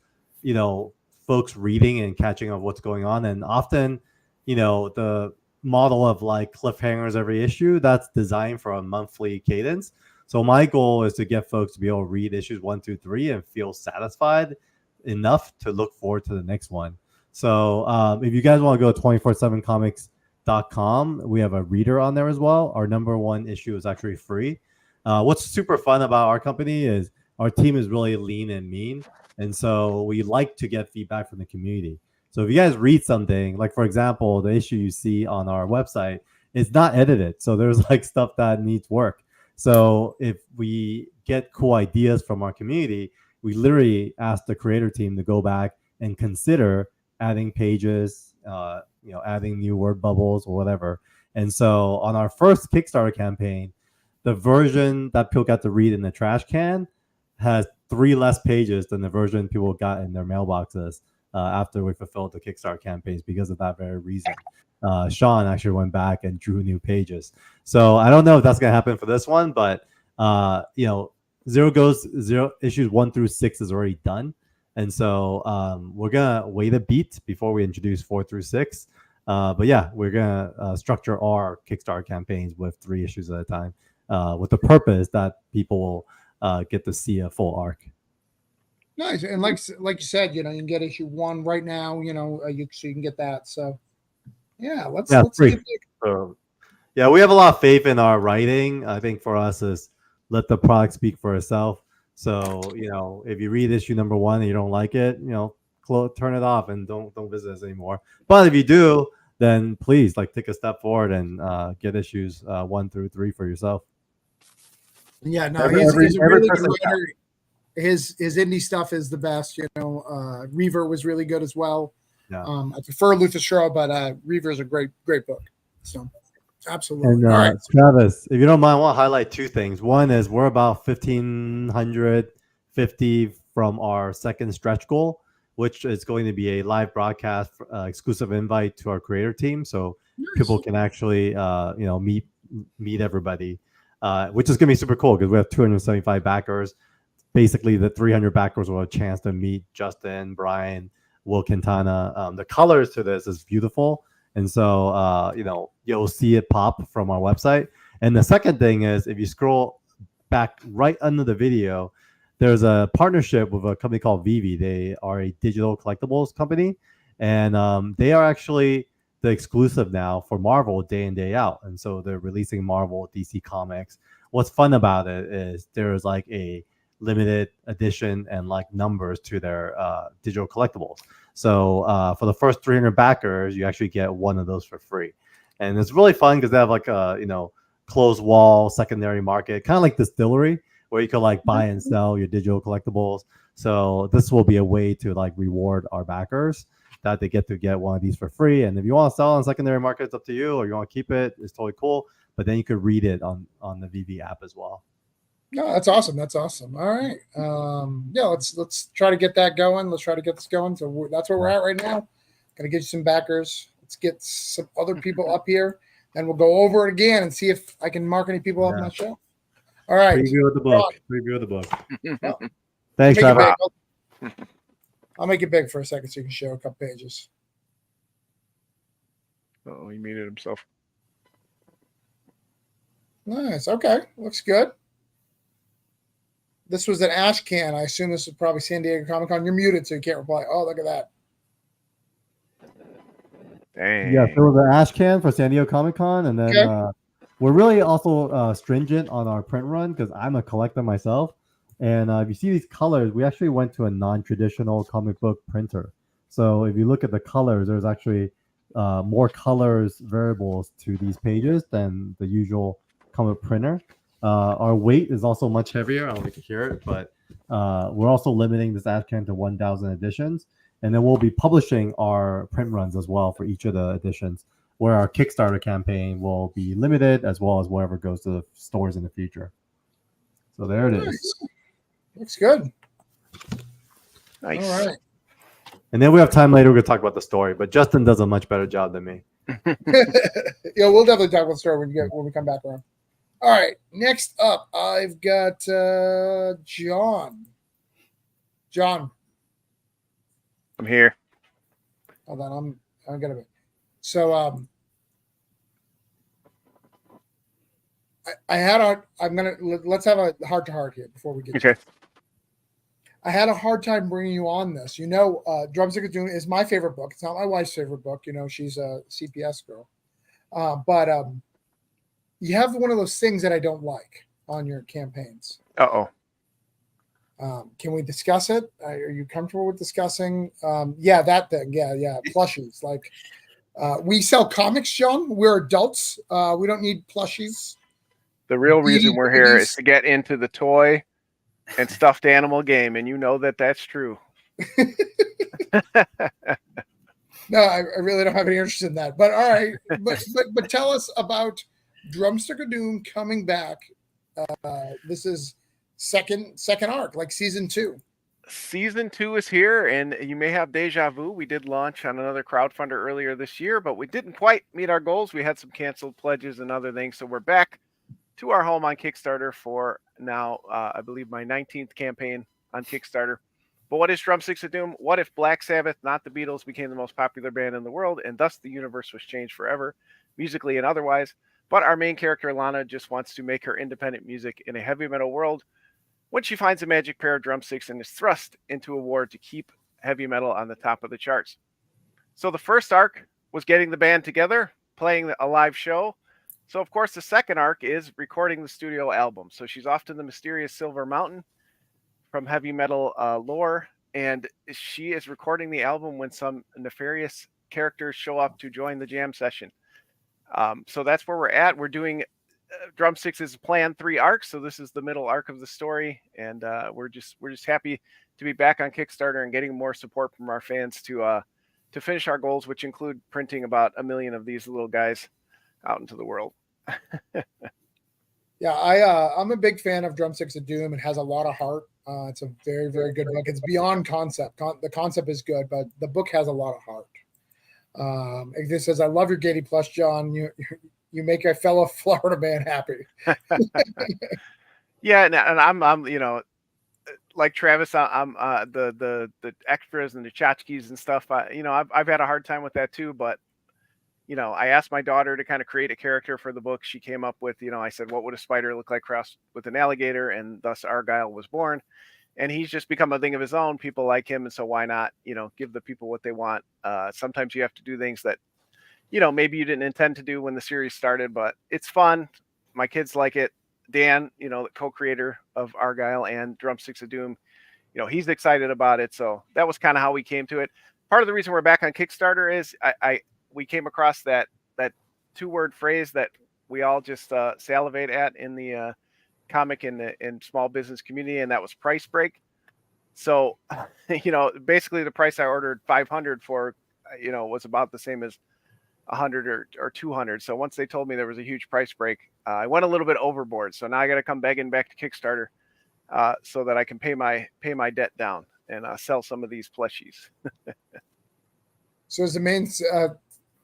H: folks reading and catching up what's going on. And often, the model of like cliffhangers every issue, that's designed for a monthly cadence. So my goal is to get folks to be able to read issues 1 through 3 and feel satisfied enough to look forward to the next one. So if you guys want to go to 247comics.com, we have a reader on there as well. Our number 1 issue is actually free. What's super fun about our company is our team is really lean and mean. And so we like to get feedback from the community. So if you guys read something, like for example, the issue you see on our website, it's not edited. So there's like stuff that needs work. So if we get cool ideas from our community, we literally ask the creator team to go back and consider adding pages, adding new word bubbles or whatever. And so on our first Kickstarter campaign, the version that people got to read in the trash can has 3 less pages than the version people got in their mailboxes after we fulfilled the Kickstarter campaigns because of that very reason. Sean actually went back and drew new pages. So I don't know if that's going to happen for this one, but Zero issues 1 through 6 is already done. And so we're going to wait a beat before we introduce 4 through 6. But yeah, we're going to structure our Kickstarter campaigns with 3 issues at a time with the purpose that people will get to see a full arc.
A: Nice. And like you said, you can get issue 1 right now, so you can get that. So yeah, let's
H: free. So, yeah, we have a lot of faith in our writing. I think for us is let the product speak for itself. So, if you read issue number 1 and you don't like it, turn it off and don't visit us anymore. But if you do, then please take a step forward and get issues 1 through 3 for yourself.
A: Yeah, no, he's a really good writer. His indie stuff is the best. Reaver was really good as well. Yeah. I prefer Luther Strode, but Reaver is a great book. So absolutely.
H: And
A: all right,
H: Travis, if you don't mind, I want to highlight 2 things. One is we're about 1,550 from our second stretch goal, which is going to be a live broadcast exclusive invite to our creator team, so people can actually meet everybody, which is going to be super cool because we have 275 backers. Basically, the 300 backers will have a chance to meet Justin, Brian, Will Quintana. The colors to this is beautiful. And so, you'll see it pop from our website. And the second thing is if you scroll back right under the video, there's a partnership with a company called Vivi. They are a digital collectibles company. And they are actually the exclusive now for Marvel day in, day out. And so they're releasing Marvel, DC Comics. What's fun about it is there's a limited edition and numbers to their digital collectibles. So for the first 300 backers, you actually get 1 of those for free. And it's really fun because they have a closed wall secondary market, kind of like Distillery, where you could buy and sell your digital collectibles. So this will be a way to like reward our backers that they get to get one of these for free. And if you want to sell on secondary market, it's up to you, or you want to keep it, it's totally cool. But then you could read it on the VV app as well.
A: No, that's awesome. That's awesome. All right. Yeah, let's try to get that going. Let's try to get this going. So that's where we're at right now. Gonna get you some backers. Let's get some other people up here, and we'll go over it again and see if I can mark any people up on that show. All right.
H: Preview of the book. Preview of the book.
A: Well,
H: Thanks, Travis.
A: I'll make it big for a second so you can show a couple pages.
D: Oh, he muted himself.
A: Nice. Okay. Looks good. This was an ash can. I assume this was probably San Diego Comic-Con. You're muted, so you can't reply. Oh, look at that.
D: Dang.
H: Yeah, so the ash can for San Diego Comic-Con, and then we're really also stringent on our print run because I'm a collector myself. And if you see these colors, we actually went to a non-traditional comic book printer. So if you look at the colors, there's actually more colors variables to these pages than the usual comic printer. Our weight is also much heavier. I don't know if you can hear it, but we're also limiting this ash can to 1,000 editions. And then we'll be publishing our print runs as well for each of the editions, where our Kickstarter campaign will be limited as well as whatever goes to the stores in the future. So there it is.
A: Looks good.
D: Nice.
A: All right.
H: And then we have time later. We're going to talk about the story, but Justin does a much better job than me.
A: Yeah, we'll definitely talk about the story when we come back around. All right. Next up, I've got John. John.
D: I'm here.
A: Hold on, I'm gonna be. So let's have a heart to heart here before we get.
D: Okay.
A: I had a hard time bringing you on this. You know, Drumstick of Doom is my favorite book. It's not my wife's favorite book. You know, she's a CPS girl. But you have one of those things that I don't like on your campaigns.
D: Uh-oh.
A: Can we discuss it? Are you comfortable with discussing? Yeah, that thing. Yeah. Plushies. Like, we sell comics, John. We're adults. We don't need plushies.
D: The real reason we're here is to get into the toy and stuffed animal game, and you know that that's true.
A: No, I really don't have any interest in that. But all right, but tell us about Drumstick of Doom coming back. This is second arc, like season 2.
D: Season 2 is here, and you may have deja vu. We did launch on another crowdfunder earlier this year, but we didn't quite meet our goals. We had some canceled pledges and other things, so we're back to our home on Kickstarter for now, I believe, my 19th campaign on Kickstarter. But what is Drumsticks of Doom? What if Black Sabbath, not the Beatles, became the most popular band in the world, and thus the universe was changed forever, musically and otherwise? But our main character, Lana, just wants to make her independent music in a heavy metal world when she finds a magic pair of drumsticks and is thrust into a war to keep heavy metal on the top of the charts. So the first arc was getting the band together, playing a live show. So, of course, the second arc is recording the studio album. So she's off to the mysterious Silver Mountain from heavy metal lore, and she is recording the album when some nefarious characters show up to join the jam session. So that's where we're at. We're doing Drumsticks is planned 3 arcs, so this is the middle arc of the story, and we're just happy to be back on Kickstarter and getting more support from our fans to finish our goals, which include printing about 1 million of these little guys out into the world.
A: Yeah, I'm a big fan of Drumsticks of Doom. It has a lot of heart. It's a very, very good book. It's beyond concept. The concept is good, but the book has a lot of heart. It says, "I love your Gaiety Plus, John. You make a fellow Florida man happy."
D: Yeah, and I'm like Travis. I'm the extras and the tchotchkes and stuff. I've had a hard time with that too, but I asked my daughter to kind of create a character for the book. She came up with, I said, what would a spider look like crossed with an alligator? And thus Argyle was born. And he's just become a thing of his own. People like him. And so why not, give the people what they want? Sometimes you have to do things that, maybe you didn't intend to do when the series started, but it's fun. My kids like it. Dan, the co-creator of Argyle and Drumsticks of Doom, he's excited about it. So that was kind of how we came to it. Part of the reason we're back on Kickstarter is we came across that 2-word phrase that we all just salivate at in the comic and small business community, and that was price break. So, basically the price I ordered 500 for, was about the same as 100 or 200. So once they told me there was a huge price break, I went a little bit overboard. So now I got to come begging back to Kickstarter so that I can pay my debt down and sell some of these plushies.
A: So is the main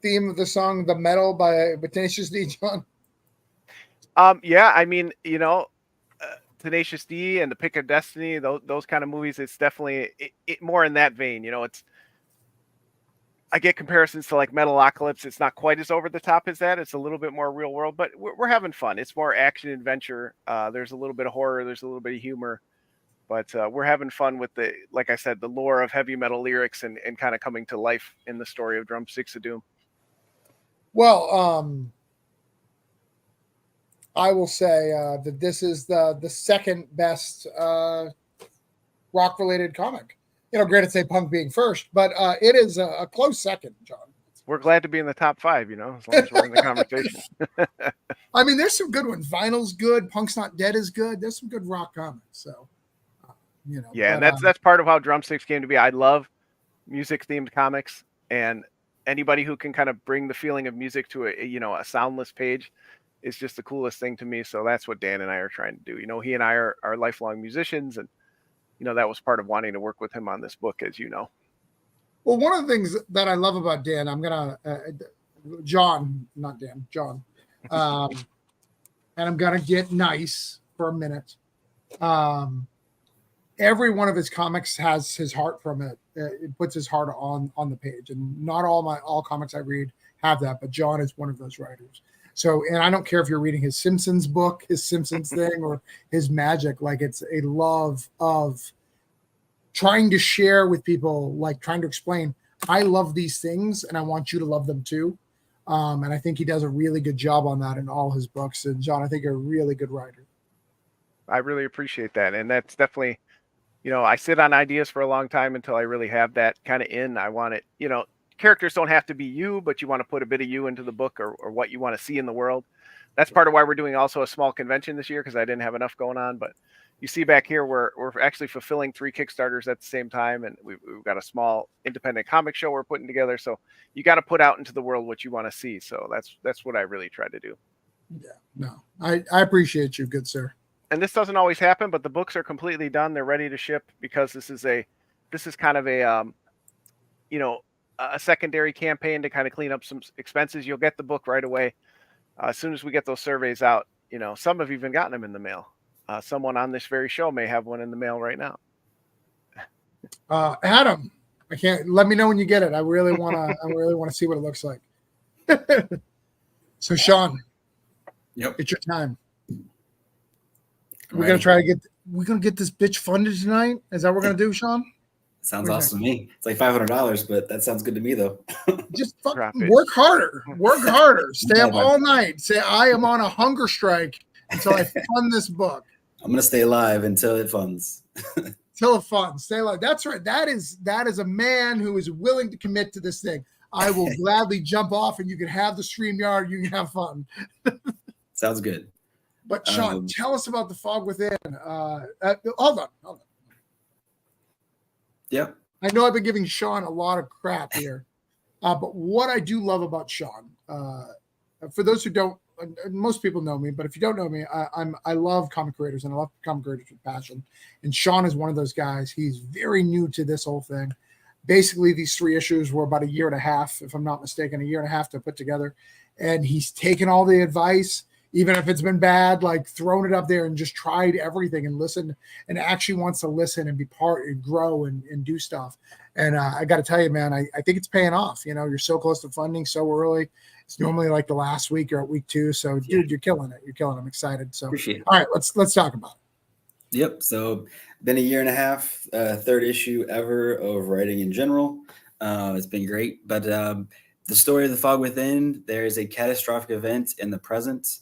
A: theme of the song "The Metal" by Tenacious D, John?
D: Yeah, I mean, Tenacious D and The Pick of Destiny, those kind of movies, it's definitely it more in that vein. I get comparisons to like Metalocalypse. It's not quite as over the top as that. It's a little bit more real world, but we're having fun. It's more action adventure. There's a little bit of horror. There's a little bit of humor, but we're having fun with like I said, the lore of heavy metal lyrics and kind of coming to life in the story of Drumsticks of Doom.
A: Well, I will say that this is the second best rock related comic. Granted, say punk being first, but it is a close second, John.
D: We're glad to be in the top 5, as long as we're in the conversation.
A: I mean, there's some good ones. Vinyl's good. Punk's Not Dead is good. There's some good rock comics. So,
D: Yeah, but, and that's part of how Drumsticks came to be. I love music themed comics, and anybody who can kind of bring the feeling of music to a soundless page is just the coolest thing to me. So that's what Dan and I are trying to do. He and I are lifelong musicians, and that was part of wanting to work with him on this book, as you know.
A: Well, one of the things that I love about Dan, I'm gonna John, not Dan, John, and I'm gonna get nice for a minute. Every one of his comics has his heart from it. It puts his heart on the page, and not all comics I read have that, but John is one of those writers. So, and I don't care if you're reading his Simpsons book, his Simpsons thing, or his Magic. Like, it's a love of trying to share with people, like trying to explain, I love these things and I want you to love them too. And I think he does a really good job on that in all his books. And John, I think you're a really good writer.
D: I really appreciate that. And that's definitely, I sit on ideas for a long time until I really have that kind of in. I want it, characters don't have to be you, but you want to put a bit of you into the book or what you want to see in the world. That's part of why we're doing also a small convention this year, because I didn't have enough going on. But you see back here, we're actually fulfilling 3 Kickstarters at the same time, and we've got a small independent comic show we're putting together. So you got to put out into the world what you want to see. So that's what I really try to do.
A: Yeah, no, I appreciate you, good sir.
D: And this doesn't always happen, but the books are completely done. They're ready to ship, because this is kind of a secondary campaign to kind of clean up some expenses. You'll get the book right away. As soon as we get those surveys out, some have even gotten them in the mail. Someone on this very show may have one in the mail right now.
A: Adam, let me know when you get it. I really want to see what it looks like. So Sean,
C: Yep.
A: It's your time.
C: We're
A: gonna get this bitch funded tonight. Is that what we're gonna do, Sean?
C: Sounds awesome to me. It's like $500, but that sounds good to me though.
A: Just work harder. Work harder. Stay up
C: Yeah,
A: all night. Say I am on a hunger strike until I fund this book.
C: I'm gonna stay alive until it funds.
A: Till it funds. Stay alive. That's right. That is a man who is willing to commit to this thing. I will gladly jump off, and you can have the StreamYard. You can have fun.
C: Sounds good.
A: But Sean, tell us about The Fog Within. Hold on.
C: Yep.
A: I know I've been giving Sean a lot of crap here, but what I do love about Sean, for those who don't, most people know me, but if you don't know me, I love comic creators, and I love comic creators with passion. And Sean is one of those guys. He's very new to this whole thing. Basically, these 3 issues were about a year and a half, if I'm not mistaken, a year and a half to put together. And he's taken all the advice, even if it's been bad, like thrown it up there and just tried everything and listened, and actually wants to listen and be part and grow and do stuff. And I got to tell you, man, I think it's paying off. You're so close to funding so early. It's normally like the last week or at week 2. So dude, you're killing it. You're killing it. I'm excited. So
C: Appreciate it.
A: All right, let's talk about it.
C: Yep. So been a year and a half, 3rd issue ever of writing in general. It's been great. But the story of The Fog Within, there is a catastrophic event in the present.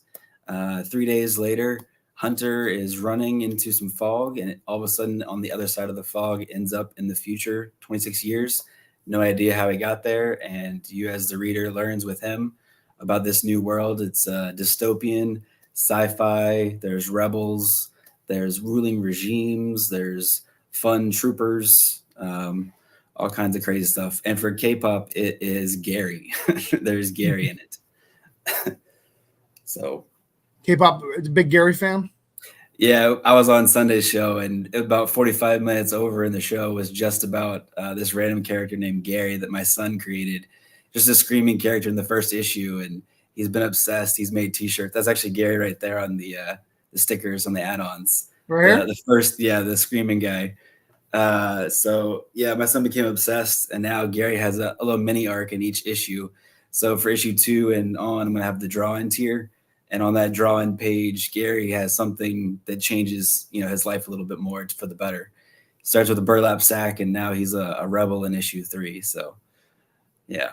C: 3 days later, Hunter is running into some fog, and all of a sudden on the other side of the fog ends up in the future, 26 years. No idea how he got there. And you as the reader learns with him about this new world. It's dystopian, sci-fi. There's rebels. There's ruling regimes. There's fun troopers, all kinds of crazy stuff. And for K-pop, it is Gary. There's Gary in it. So
A: K-pop, big Gary fan.
C: yeah, I was on Sunday's show, and about 45 minutes over in the show was just about this random character named Gary that my son created. Just a screaming character in the first issue, and he's been obsessed. He's made T-shirts. That's actually Gary right there on the stickers on the add-ons.
A: Right here?
C: The first, the screaming guy. So yeah, my son became obsessed, and now Gary has a little mini arc in each issue. So for issue 2 and on, I'm gonna have the draw-in tier, and on that draw-in page, Gary has something that changes, his life a little bit more for the better. Starts with a burlap sack, and now he's a rebel in issue 3. So yeah.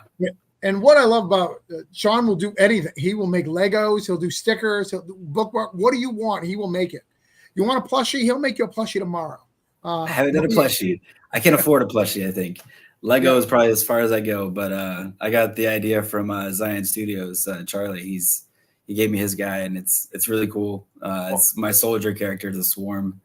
A: And what I love about Sean will do anything. He will make Legos. He'll do stickers. He'll do bookmark. What do you want? He will make it. You want a plushie? He'll make you a plushie tomorrow.
C: I haven't done a plushie. I can't afford a plushie, I think. Lego is probably as far as I go, but I got the idea from Zion Studios. Charlie, he gave me his guy, and it's really cool. It's my soldier character, the Swarm.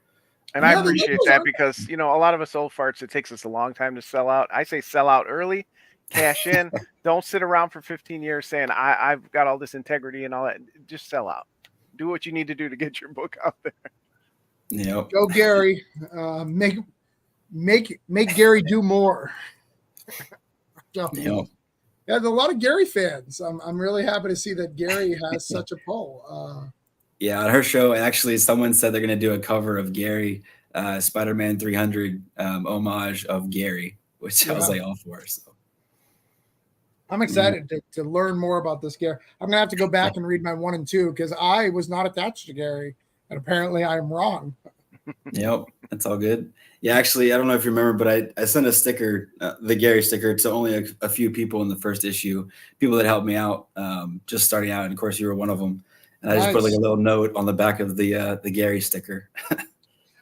D: And I appreciate that because, a lot of us old farts, it takes us a long time to sell out. I say sell out early, cash in. Don't sit around for 15 years saying, I've got all this integrity and all that. Just sell out. Do what you need to do to get your book out there.
C: Yep.
A: Go Gary. Make Gary do more.
C: Yep.
A: Yeah, there's a lot of Gary fans. I'm really happy to see that Gary has such a pull.
C: Yeah, on her show, actually, someone said they're going to do a cover of Gary, Spider-Man 300 homage of Gary, which I was like all for. So
A: I'm excited to learn more about this Gary. I'm going to have to go back and read my 1 and 2 because I was not attached to Gary, and apparently I'm wrong.
C: Yep, that's all good. Yeah, actually, I don't know if you remember, but I sent a sticker, the Gary sticker, to only a few people in the first issue, people that helped me out, just starting out, and of course you were one of them. And I just put like a little note on the back of the Gary sticker.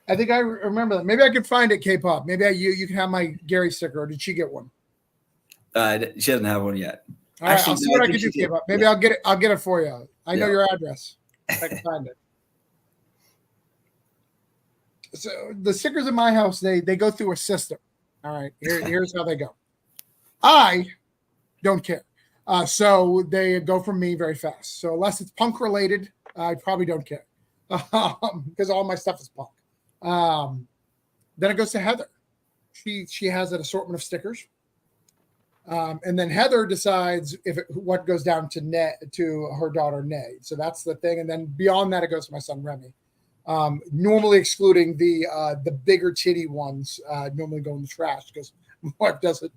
A: I think I remember that. Maybe I could find it, K-pop. Maybe you can have my Gary sticker. Or did she get one?
C: She doesn't have one yet.
A: All right, I'll see what I can do, K-pop. Maybe I'll get it. I'll get it for you. I know your address. If I can find it. So the stickers in my house, they go through a system. All right, here's how they go. I don't care. So they go from me very fast. So unless it's punk related, I probably don't care because all my stuff is punk. Then it goes to Heather. She has an assortment of stickers. And then Heather decides what goes down to her daughter, Nay. So that's the thing. And then beyond that, it goes to my son, Remy. Normally excluding the bigger titty ones, normally go in the trash because Mark doesn't.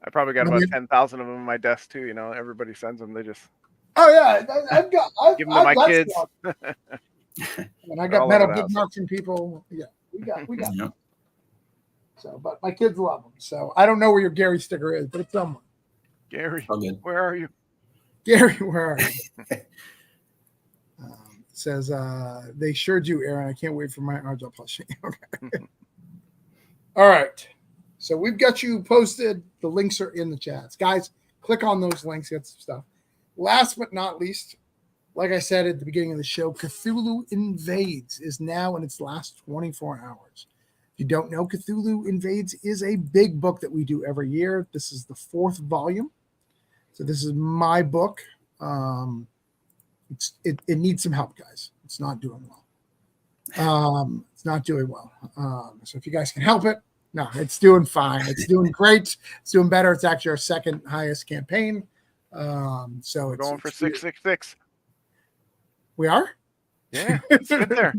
D: I probably got about 10,000 of them on my desk too. Everybody sends them. They just.
A: Oh yeah, I've
D: give them to my kids.
A: And I got metal bookmarks from people. Yeah, we got.
C: Yep.
A: So, but my kids love them. So I don't know where your Gary sticker is, but it's somewhere.
D: Gary,
C: all good.
D: Where are you?
A: Gary, where are you? Says they sure do, Aaron. I can't wait for my Argel plushie. Okay. All right. So we've got you posted. The links are in the chats. Guys, click on those links, get some stuff. Last but not least, like I said at the beginning of the show, Cthulhu Invades is now in its last 24 hours. If you don't know, Cthulhu Invades is a big book that we do every year. This is the 4th volume. So this is my book. It needs some help, guys. It's not doing well. It's not doing well. So if you guys can help it, no, it's doing fine. It's doing great. It's doing better. It's actually our second highest campaign. So
D: we're going for 666.
A: We are?
D: Yeah, it's good there.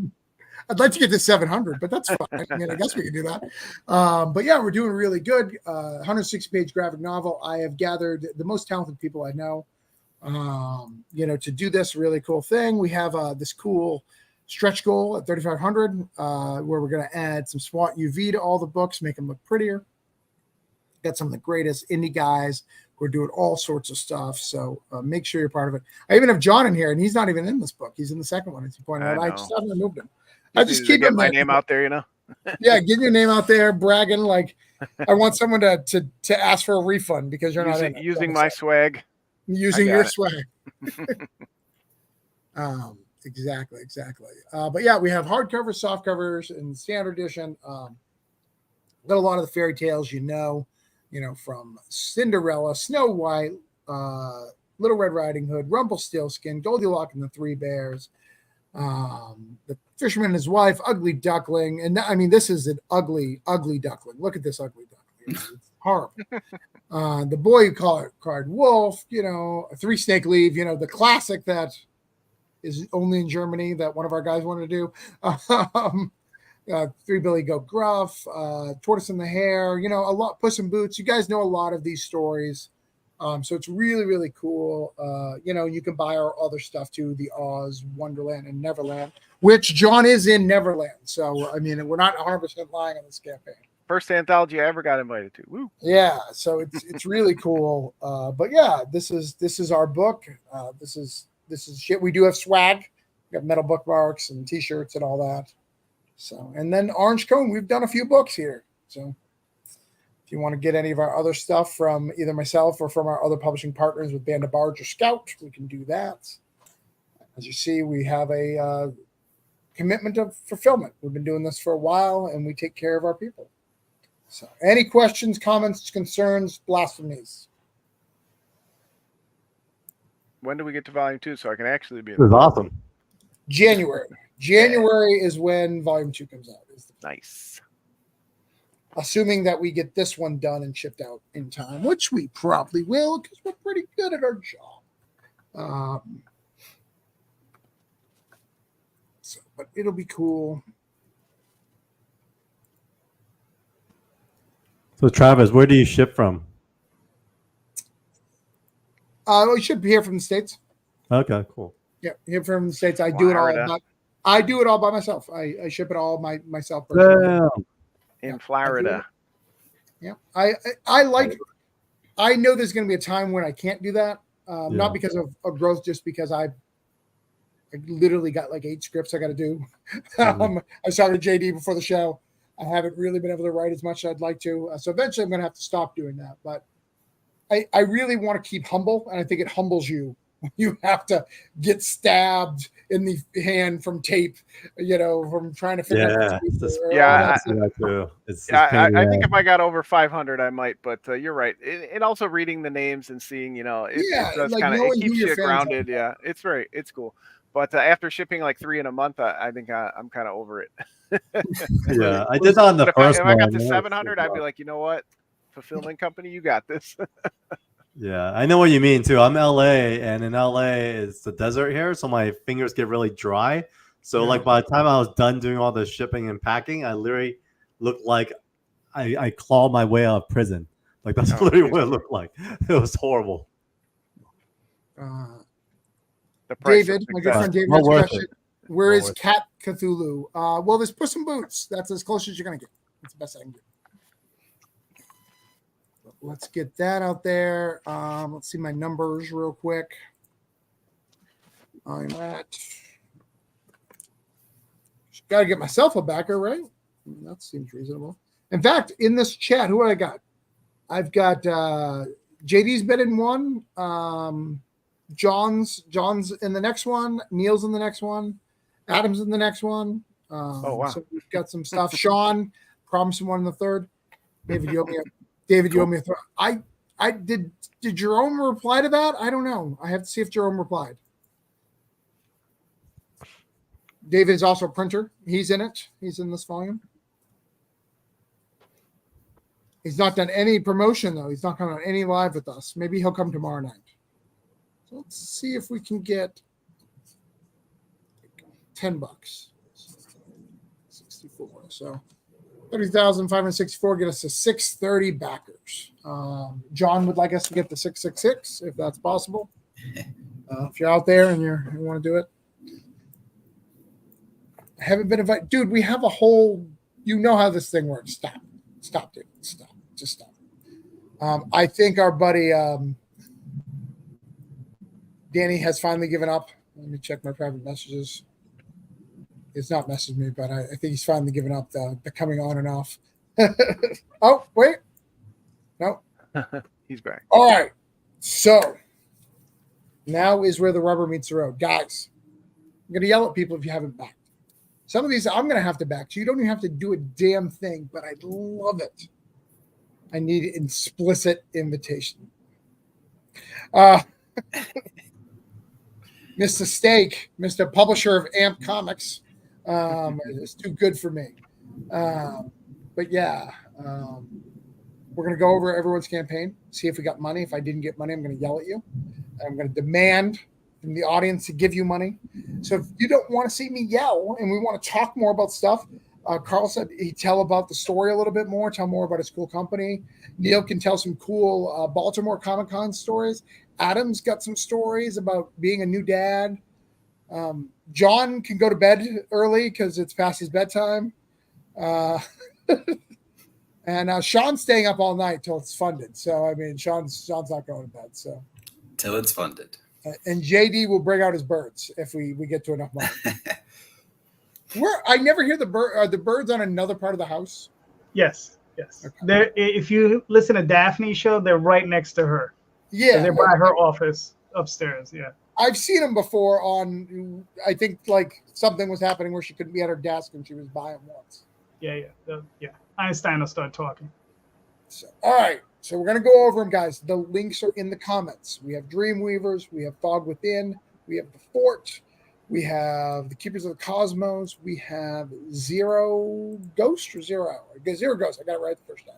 A: I'd like to get to 700, but that's fine. I mean, I guess we can do that. But yeah, we're doing really good. 160-page graphic novel. I have gathered the most talented people I know, to do this really cool thing. We have this cool stretch goal at 3,500, where we're going to add some SWAT UV to all the books, make them look prettier. Got some of the greatest indie guys who are doing all sorts of stuff. So make sure you're part of it. I even have John in here, and he's not even in this book. He's in the second one, as you pointed out. I just haven't moved him. I just keep
D: my name out there,
A: Yeah, getting your name out there, bragging like I want someone to ask for a refund because you're not in
D: using my swag.
A: Using your swag. Exactly. But yeah, we have hardcovers, soft covers, and standard edition. Got a lot of the fairy tales, from Cinderella, Snow White, Little Red Riding Hood, Rumpelstiltskin, Goldilocks and the Three Bears, the Fisherman and His Wife, Ugly Duckling, and this is an ugly duckling. Look at this ugly duckling; it's horrible. The Boy Who Cried Wolf, a Three Snake Leave, the classic that is only in Germany that one of our guys wanted to do. Three Billy Goat Gruff, Tortoise and the Hare, a lot, Puss in Boots. You guys know a lot of these stories. So it's really, really cool. You can buy our other stuff too, the Oz, Wonderland, and Neverland, which John is in Neverland. So, we're not 100% lying on this campaign.
D: First anthology I ever got invited to. Woo.
A: Yeah, so it's really cool. But yeah, this is our book. This is shit. We do have swag. We got metal bookmarks and T-shirts and all that. So, and then Orange Cone, we've done a few books here. So if you want to get any of our other stuff from either myself or from our other publishing partners with Band of Barge or Scout, we can do that. As you see, we have a commitment of fulfillment. We've been doing this for a while, and we take care of our people. So any questions, comments, concerns, blasphemies?
D: When do we get to volume 2 so I can actually be in
H: This is awesome.
A: January. January is when volume 2 comes out.
D: Nice.
A: Assuming that we get this one done and shipped out in time, which we probably will because we're pretty good at our job. But it'll be cool.
H: So Travis, where do you ship from?
A: We should be here from the States.
H: Okay, cool.
A: Yeah, here from the States. I do it all by myself. I ship it all myself
H: Damn.
D: In Florida.
A: Yeah. I know there's going to be a time when I can't do that. Not because of growth, just because I literally got like 8 scripts I got to do. I was talking to JD before the show. I haven't really been able to write as much as I'd like to. So eventually I'm going to have to stop doing that. But I really want to keep humble, and I think it humbles you. You have to get stabbed in the hand from tape, from trying to figure out.
D: I think if I got over 500, I might. But you're right. And also reading the names and seeing, it does it keeps you grounded. Yeah, it's cool. But after shipping like 3 in a month, I think I'm kind of over it.
H: Yeah, I did that on the first one.
D: If I got to 700, I'd be like, you know what, fulfillment company, you got this.
H: Yeah, I know what you mean too. I'm LA, and in LA it's the desert here, so my fingers get really dry. So like by the time I was done doing all the shipping and packing, I literally looked like I clawed my way out of prison. Like that's literally what it looked like. It was horrible.
A: David, my good friend David, has a question. Where is Cat Cthulhu? Well, there's Puss in Boots. That's as close as you're gonna get. That's the best I can do. Let's get that out there. Let's see my numbers real quick. I'm at. Got to get myself a backer, right? That seems reasonable. In fact, in this chat, who do I got? I've got JD's been in one. John's in the next one. Neil's in the next one. Adam's in the next one.
D: Wow.
A: So we've got some stuff. Sean, promising one in the third. David, you owe me a throw. I did Jerome reply to that? I don't know. I have to see if Jerome replied. David is also a printer. He's in it. He's in this volume. He's not done any promotion though. He's not coming on any live with us. Maybe he'll come tomorrow night. So let's see if we can get $10. 64. So 30,564 get us to 630 backers. John would like us to get the 666 if that's possible. If you're out there and you want to do it. I haven't been invited. Dude, we have a whole, you know how this thing works. Stop, dude. Stop. Just stop. I think our buddy Danny has finally given up. Let me check my private messages. He's not messaged me, but I think he's finally given up the coming on and off. Oh, wait. No.
D: He's back.
A: All right. So now is where the rubber meets the road. Guys, I'm going to yell at people if you haven't backed. Some of these I'm going to have to back. So you don't even have to do a damn thing, but I love it. I need an explicit invitation. Mr. Steak, Mr. Publisher of AMP Comics, is too good for me. But yeah, we're going to go over everyone's campaign, see if we got money. If I didn't get money, I'm going to yell at you. I'm going to demand from the audience to give you money. So if you don't want to see me yell and we want to talk more about stuff, Carl said he'd tell about the story a little bit more, tell more about his cool company. Neil can tell some cool Baltimore Comic-Con stories. Adam's got some stories about being a new dad. John can go to bed early because it's past his bedtime. And Sean's staying up all night till it's funded. So, I mean, Sean's not going to bed. So
C: Till it's funded.
A: And JD will bring out his birds if we get to enough money. I never hear the bird. Are the birds on another part of the house?
B: Yes.
A: Okay.
B: They're, if you listen to Daphne's show, they're right next to her.
A: Yeah.
B: So they're by her office upstairs. Yeah.
A: I've seen them before on, I think like something was happening where she couldn't be at her desk and she was by them once.
B: Yeah. Einstein will start talking.
A: So, all right. So we're going to go over them, guys. The links are in the comments. We have Dreamweavers. We have Fog Within. We have The Fort. We have The Keepers of the Cosmos. We have Zero Ghost or Zero Hour. Zero Ghost. I got it right the first time.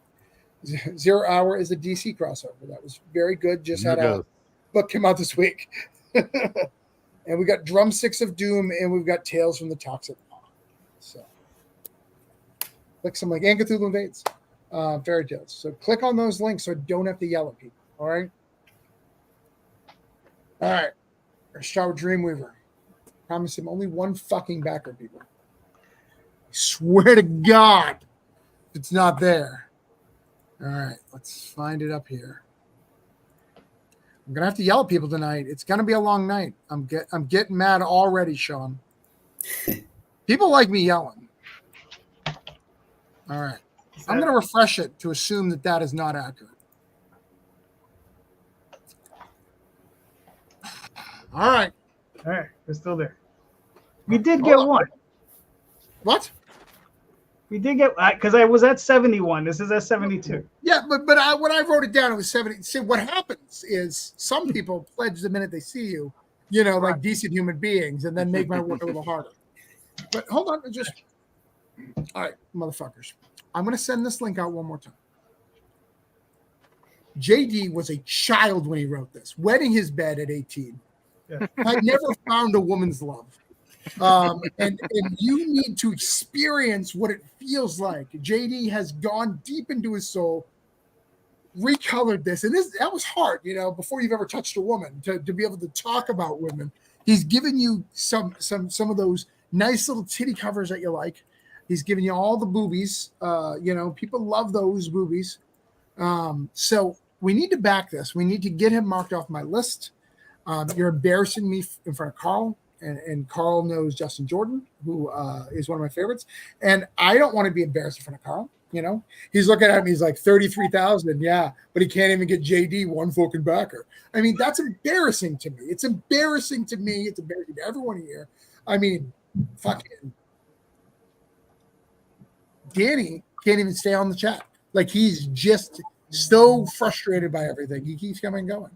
A: 0 Hour is a DC crossover. That was very good. Just had a book come out this week. And we got Drumsticks of Doom, and we've got Tales from the Toxic Pond. So click some like and Cthulhu Invades, Fairy Tales. So click on those links so I don't have to yell at people. All right. All right. Let's start with Dreamweaver. Promise him only one fucking backer, people. I swear to God, it's not there. All right, let's find it up here. I'm gonna have to yell at people tonight. It's gonna be a long night. I'm getting mad already, Sean. People like me yelling. All right, I'm gonna refresh it to assume that is not accurate. All right,
B: we're still there. We did get one.
A: What?
B: We did get, because I was at 71. This is at 72.
A: Yeah, but when I wrote it down, it was 70. See, what happens is some people pledge the minute they see you, like decent human beings, and then make my work a little harder. But hold on, all right, motherfuckers. I'm going to send this link out one more time. JD was a child when he wrote this, wetting his bed at 18. Yeah. I never found a woman's love. And you need to experience what it feels like. JD has gone deep into his soul, recolored this, and that was hard, before you've ever touched a woman to be able to talk about women. He's given you some of those nice little titty covers that you like. He's given you all the boobies. People love those boobies. So we need to back this. We need to get him marked off my list. You're embarrassing me in front of Carl. And Carl knows Justin Jordan, who is one of my favorites. And I don't want to be embarrassed in front of Carl. He's looking at me. He's like 33,000. Yeah, but he can't even get JD one fucking backer. I mean, that's embarrassing to me. It's embarrassing to me. It's embarrassing to everyone here. I mean, fucking Danny can't even stay on the chat. Like, he's just so frustrated by everything. He keeps coming and going.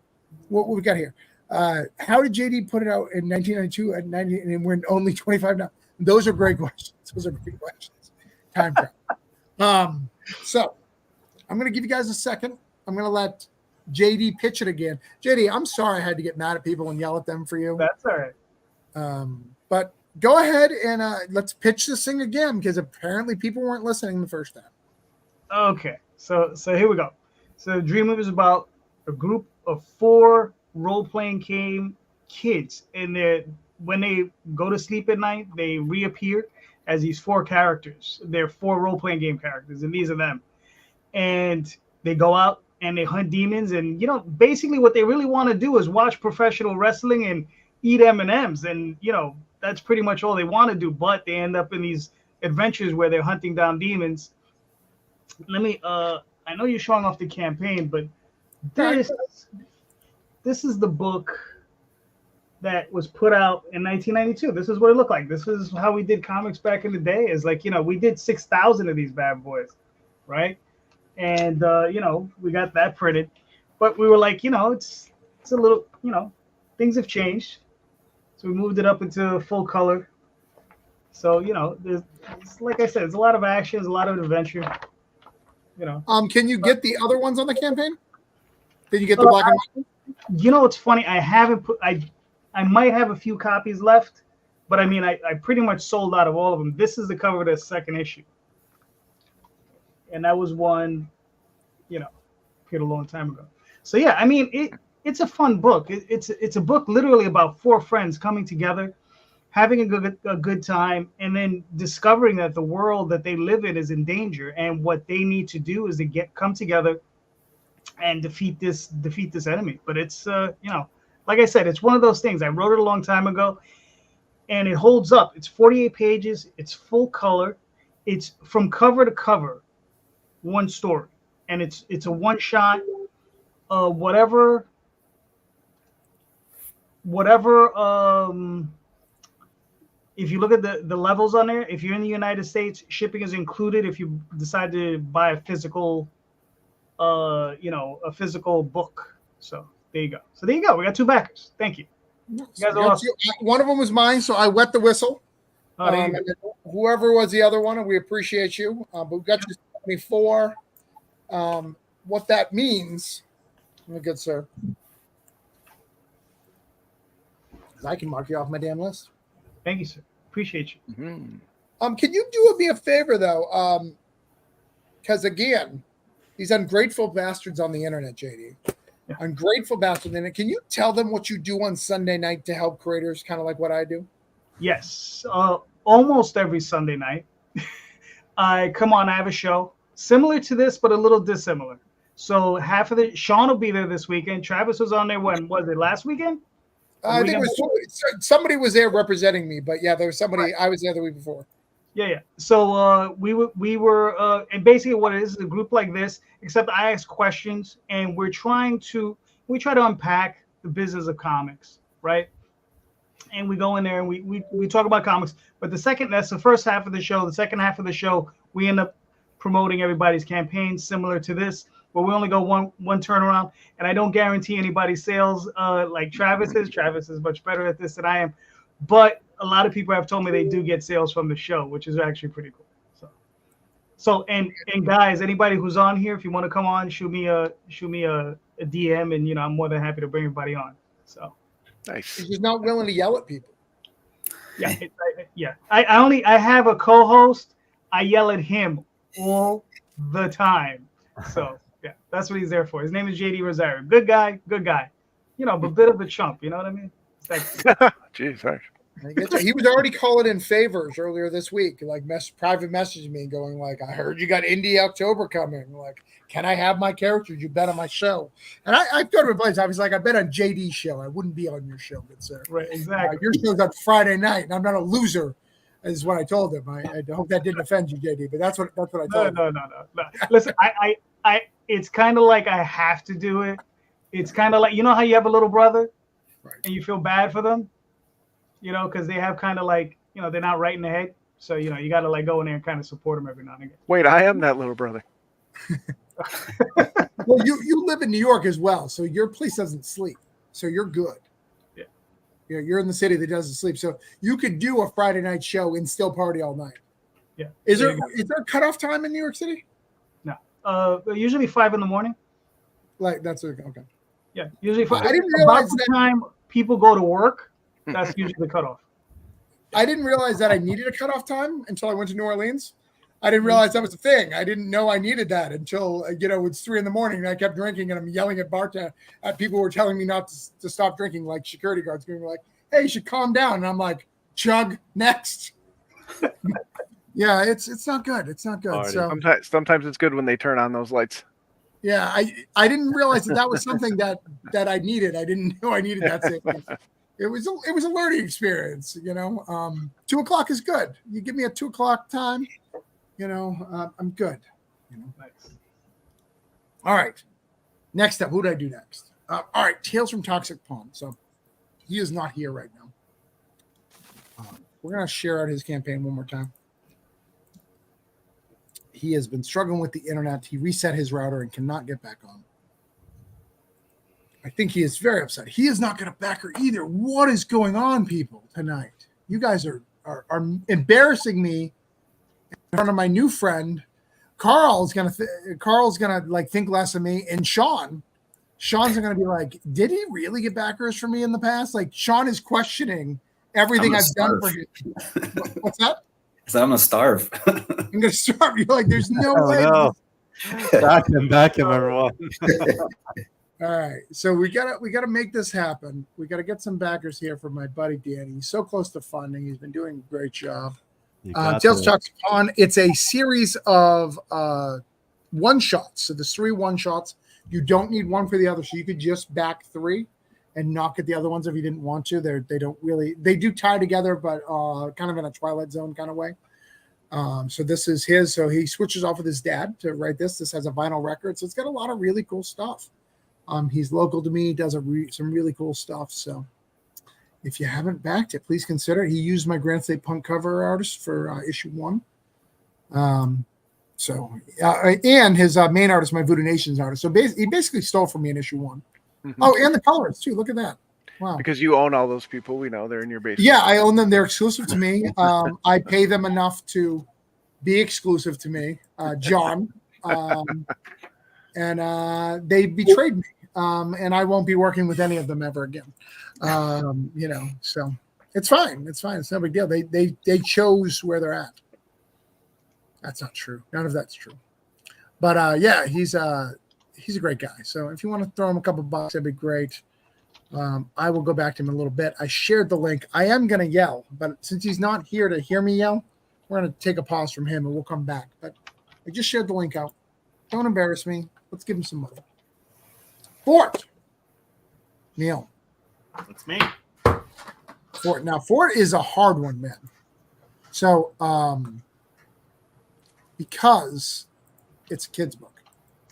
A: What we got here? How did JD put it out in 1992 at 90, and we're only 25 now? Those are great questions. Time travel. So I'm going to give you guys a second. I'm going to let JD pitch it again. JD, I'm sorry I had to get mad at people and yell at them for you.
B: That's all right.
A: But go ahead and let's pitch this thing again, because apparently people weren't listening the first time.
B: Okay, so here we go. So Dreamweaver is about a group of 4 role-playing game kids, and when they go to sleep at night, they reappear as these 4 characters. They're 4 role-playing game characters, and these are them. And they go out and they hunt demons, and basically what they really want to do is watch professional wrestling and eat M&Ms, and that's pretty much all they want to do. But they end up in these adventures where they're hunting down demons. Let me I know you're showing off the campaign, but this is the book that was put out in 1992. This is what it looked like. This is how we did comics back in the day. Is like, we did 6,000 of these bad boys, right? And we got that printed, but we were like, it's a little, things have changed, so we moved it up into full color. So like I said, it's a lot of action, it's a lot of adventure.
A: Can you get the other ones on the campaign? Did you get the black and white?
B: It's funny. I haven't put. I might have a few copies left, but I mean, I pretty much sold out of all of them. This is the cover of the second issue, and that was one, appeared a long time ago. So yeah, I mean, it's a fun book. It's a book literally about four friends coming together, having a good time, and then discovering that the world that they live in is in danger, and what they need to do is to come together and defeat this enemy. But it's like I said, it's one of those things. I wrote it a long time ago, and it holds up. It's 48 pages. It's full color. It's from cover to cover, one story, and it's a one shot. Whatever. If you look at the levels on there, if you're in the United States, shipping is included. If you decide to buy a physical a physical book. So there you go. We got two backers. Thank you. You guys are awesome.
A: One of them was mine, so I wet the whistle.
B: Oh,
A: whoever was the other one, and we appreciate you. But we got you 74. What that means, good sir, I can mark you off my damn list.
B: Thank you, sir. Appreciate you.
D: Mm-hmm.
A: Can you do me a favor though? Because again, these ungrateful bastards on the internet, JD.
B: Yeah.
A: Ungrateful bastards. And can you tell them what you do on Sunday night to help creators, kind of like what I do?
B: Yes. Almost every Sunday night, I come on. I have a show similar to this, but a little dissimilar. So Sean will be there this weekend. Travis was on there. When was it? Last weekend?
A: I think it was somebody was there representing me, but yeah, there was somebody. Right. I was there the week before.
B: Yeah. So we were, and basically what it is a group like this, except I ask questions, and we try to unpack the business of comics, right? And we go in there and we talk about comics. But that's the first half of the show. The second half of the show, we end up promoting everybody's campaign similar to this, but we only go one turnaround, and I don't guarantee anybody's sales like Travis is. Travis is much better at this than I am, but a lot of people have told me they do get sales from the show, which is actually pretty cool. So and guys, anybody who's on here, if you want to come on, shoot me a DM, and I'm more than happy to bring everybody on. So
D: nice.
A: He's just not willing to yell at people.
B: Yeah, I have a co-host. I yell at him all the time. So yeah, that's what he's there for. His name is JD Rosario. Good guy. But a bit of a chump. You know what I mean?
D: Jeez, sorry.
A: He was already calling in favors earlier this week, like private messaging me, going like, "I heard you got Indie October coming. Like, can I have my characters? You bet on my show." And I told him I was like, "I bet on JD's show. I wouldn't be on your show, good sir."
B: Right, exactly.
A: Your show's on Friday night, and I'm not a loser. Is what I told him. I hope that didn't offend you, JD, but that's what I told him.
B: No. Listen, I it's kind of like I have to do it. It's kind of like, how you have a little brother, right, and you feel bad for them, because they have kind of like, they're not right in the head. So, you got to like go in there and kind of support them every now and again.
D: Wait, I am that little brother.
A: Well, you live in New York as well, so your place doesn't sleep, so you're good. Yeah, you're in the city that doesn't sleep, so you could do a Friday night show and still party all night.
B: Yeah.
A: Is there a cutoff time in New York City?
B: No. Usually 5 a.m.
A: Like that's okay.
B: Yeah, usually 5.
A: I didn't realize
B: about the time people go to work. That's usually the cutoff.
A: I didn't realize that I needed a cutoff time until I went to New Orleans. I didn't realize that was a thing. I didn't know I needed that until it's 3 a.m. and I kept drinking, and I'm yelling at bartender. People were telling me not to stop drinking, like security guards being like, "Hey, you should calm down." And I'm like, "Chug next." Yeah, it's not good. It's not good. So
D: sometimes it's good when they turn on those lights.
A: Yeah, I didn't realize that was something that I needed. I didn't know I needed that safety. It was a learning experience. 2 o'clock is good. You give me a 2 o'clock time, I'm good.
B: Nice.
A: All right. Next up, who did I do next? All right, Tales from Toxic Pond. So He is not here right now. We're going to share out his campaign one more time. He has been struggling with the internet. He reset his router and cannot get back on. I think he is very upset. He is not going to back her either. What is going on, people, tonight? You guys are embarrassing me in front of my new friend. Carl's gonna like think less of me, and Sean's gonna be like, did he really get backers for me in the past? Like Sean is questioning everything I've done for him. What's that?
C: So I'm gonna starve.
A: I'm gonna starve. You're like, there's no way.
H: No. Back him, everyone.
A: All right, so we gotta make this happen. We gotta get some backers here for my buddy Danny. He's so close to funding. He's been doing a great job. Tales Talks on. It's a series of one shots. So there's 3 one shots. You don't need one for the other, so you could just back 3 and not get the other ones if you didn't want to. They do tie together, but kind of in a Twilight Zone kind of way. So this is his. So he switches off with his dad to write this. This has a vinyl record, so it's got a lot of really cool stuff. He's local to me. He does some really cool stuff. So if you haven't backed it, please consider it. He used my Grand State Punk cover artist for issue 1. And his main artist, my Voodoo Nations artist. So he basically stole from me in issue 1. Mm-hmm. Oh, and the colors too. Look at that. Wow.
D: Because you own all those people. We know they're in your basement.
A: Yeah, I own them. They're exclusive to me. I pay them enough to be exclusive to me, John. And they betrayed me. And I won't be working with any of them ever again. So it's fine. It's fine. It's no big deal. They chose where they're at. That's not true. None of that's true. But yeah, he's a great guy. So if you want to throw him a couple bucks, that'd be great. I will go back to him in a little bit. I shared the link. I am going to yell, but since he's not here to hear me yell, we're going to take a pause from him and we'll come back. But I just shared the link out. Don't embarrass me. Let's give him some money. Fort. Neil.
G: That's me.
A: Fort. Now, Fort is a hard one, man. So, because it's a kid's book.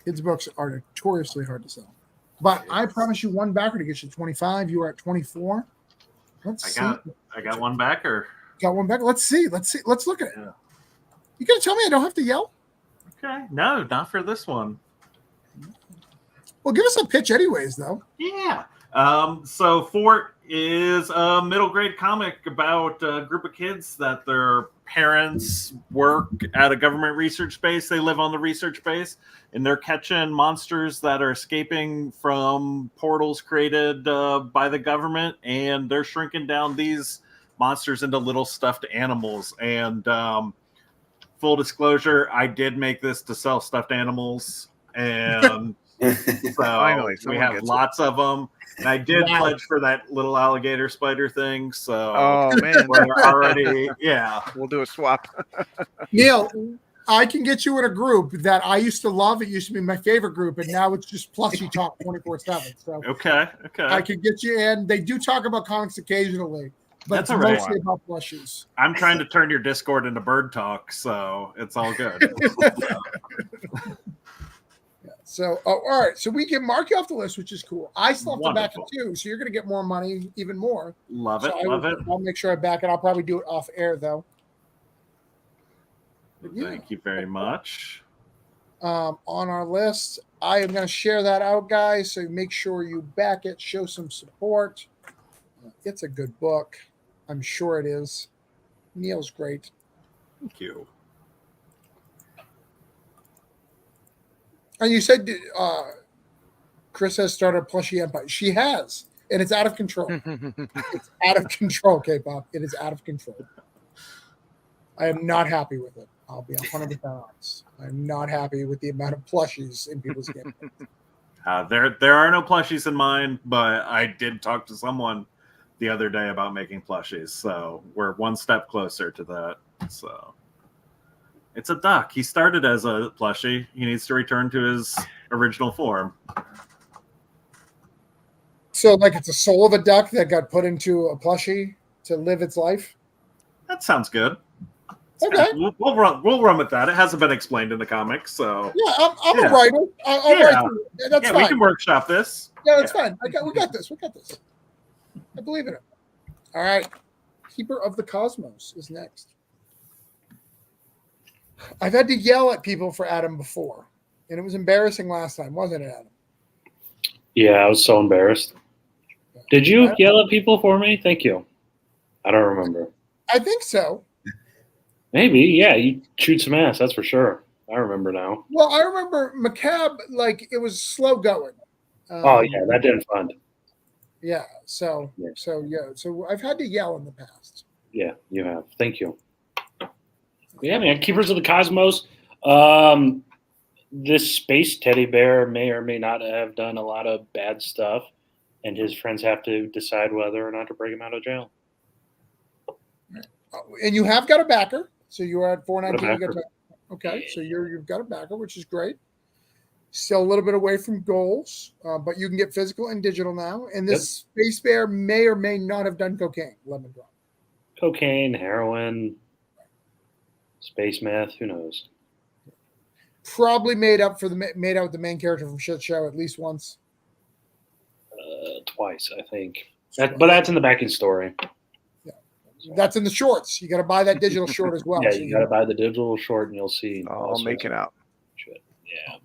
A: Kids' books are notoriously hard to sell. But I promise you one backer to get you 25. You are at 24.
G: I got one backer.
A: Got one backer. Let's see. Let's look at it. Yeah. You gonna tell me I don't have to yell?
G: Okay. No, not for this one.
A: Well, give us a pitch anyways, though.
G: Yeah. So Fort is a middle grade comic about a group of kids that their parents work at a government research base. They live on the research base, and they're catching monsters that are escaping from portals created by the government, and they're shrinking down these monsters into little stuffed animals. And full disclosure, I did make this to sell stuffed animals, and so
D: Finally,
G: we have lots of them. And I did pledge for that little alligator spider thing. So
D: man,
G: we're already,
D: we'll do a swap.
A: Neil, I can get you in a group that I used to love. It used to be my favorite group, and now it's just plushie talk 24/7. So
G: okay.
A: I can get you in. They do talk about comics occasionally, but
G: That's
A: it's
G: all right.
A: mostly about plushies.
G: I'm trying to turn your Discord into bird talk, so it's all good.
A: So, all right. So we can mark you off the list, which is cool. I still have to back it
G: Wonderful.
A: too, so you're going to get more money, even more.
G: Love it,
A: So
G: love it.
A: I'll make sure I back it. I'll probably do it off air though. But yeah.
G: Thank you very much.
A: On our list, I am going to share that out, guys. So make sure you back it, show some support. It's a good book. I'm sure it is. Neil's great.
G: Thank you.
A: And you said Chris has started a plushie empire. She has, and it's out of control. It's out of control, K-pop. It is out of control. I am not happy with it. I'll be 100% honest. I'm not happy with the amount of plushies in people's games.
G: There are no plushies in mine, but I did talk to someone the other day about making plushies, so we're one step closer to that. So it's a duck. He started as a plushie. He needs to return to his original form.
A: So, like, it's a soul of a duck that got put into a plushie to live its life?
G: That sounds good.
A: Okay.
G: We'll run with that. It hasn't been explained in the comics, so
A: Yeah, I'm a writer. I'll write through it. That's fine.
G: we can workshop this.
A: Yeah, that's fine. We got this. I believe in it. All right. Keeper of the Cosmos is next. I've had to yell at people for Adam before, and it was embarrassing last time, wasn't it, Adam?
F: Yeah, I was so embarrassed. Did you yell at people for me? Thank you. I don't remember.
A: I think so.
F: Maybe, yeah. You chewed some ass, that's for sure. I remember now.
A: Well, I remember McCabe, like, it was slow going.
F: Oh, yeah, that didn't fund.
A: Yeah, so I've had to yell in the past.
F: Yeah, you have. Thank you. Yeah, man. Keepers of the Cosmos. This space teddy bear may or may not have done a lot of bad stuff, and his friends have to decide whether or not to break him out of jail.
A: And you have got a backer, so you are at 419.
F: Got a backer.
A: Okay, so you've got a backer, which is great. Still a little bit away from goals, but you can get physical and digital now. And this space bear may or may not have done cocaine. Lemon drop.
F: Cocaine, heroin, space meth. Who knows?
A: Probably made out with the main character from Shit Show at least once.
F: Twice, I think. But that's in the backing story.
A: Yeah, that's in the shorts. You got to buy that digital short as well.
F: Yeah, you got to buy the digital short, and you'll see.
D: I'll make it out.
F: Shit. Yeah.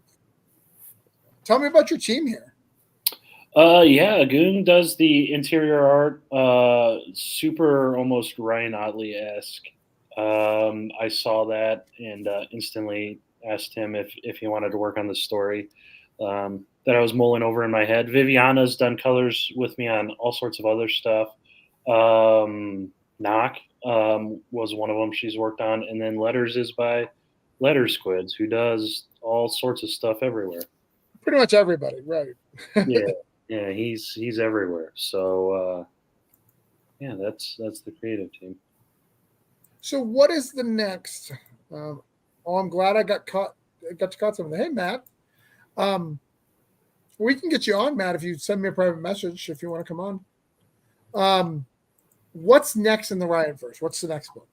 A: Tell me about your team here.
F: Yeah, Goon does the interior art, super almost Ryan Otley-esque. I saw that and instantly asked him if he wanted to work on the story that I was mulling over in my head. Viviana's done colors with me on all sorts of other stuff. Knock was one of them she's worked on, and then Letters is by Letter Squids, who does all sorts of stuff everywhere.
A: Pretty much everybody, right?
F: yeah, he's everywhere. So yeah, that's the creative team.
A: So what is the next? I'm glad I got to cut some of the. Hey, Matt. We can get you on, Matt, if you send me a private message if you want to come on. What's next in the Riotverse? What's the next book?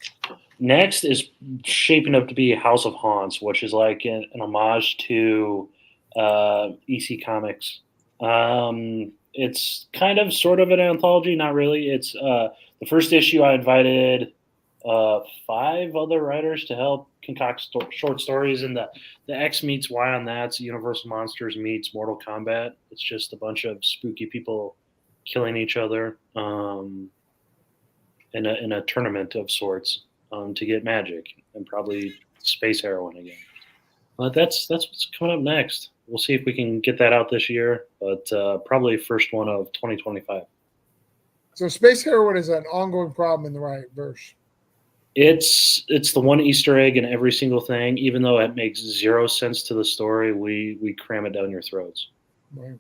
F: Next is shaping up to be House of Haunts, which is like an homage to EC Comics. It's kind of sort of an anthology, not really. It's the first issue. I invited 5 other writers to help concoct short stories, and the X meets Y on that's Universal Monsters meets Mortal Kombat. It's just a bunch of spooky people killing each other in a tournament of sorts to get magic and probably space heroin again. But that's what's coming up next. We'll see if we can get that out this year, but probably first one of 2025.
A: So space heroin is an ongoing problem in the Riotverse.
F: It's the one Easter egg in every single thing. Even though it makes 0 sense to the story, we cram it down your throats.
A: Right.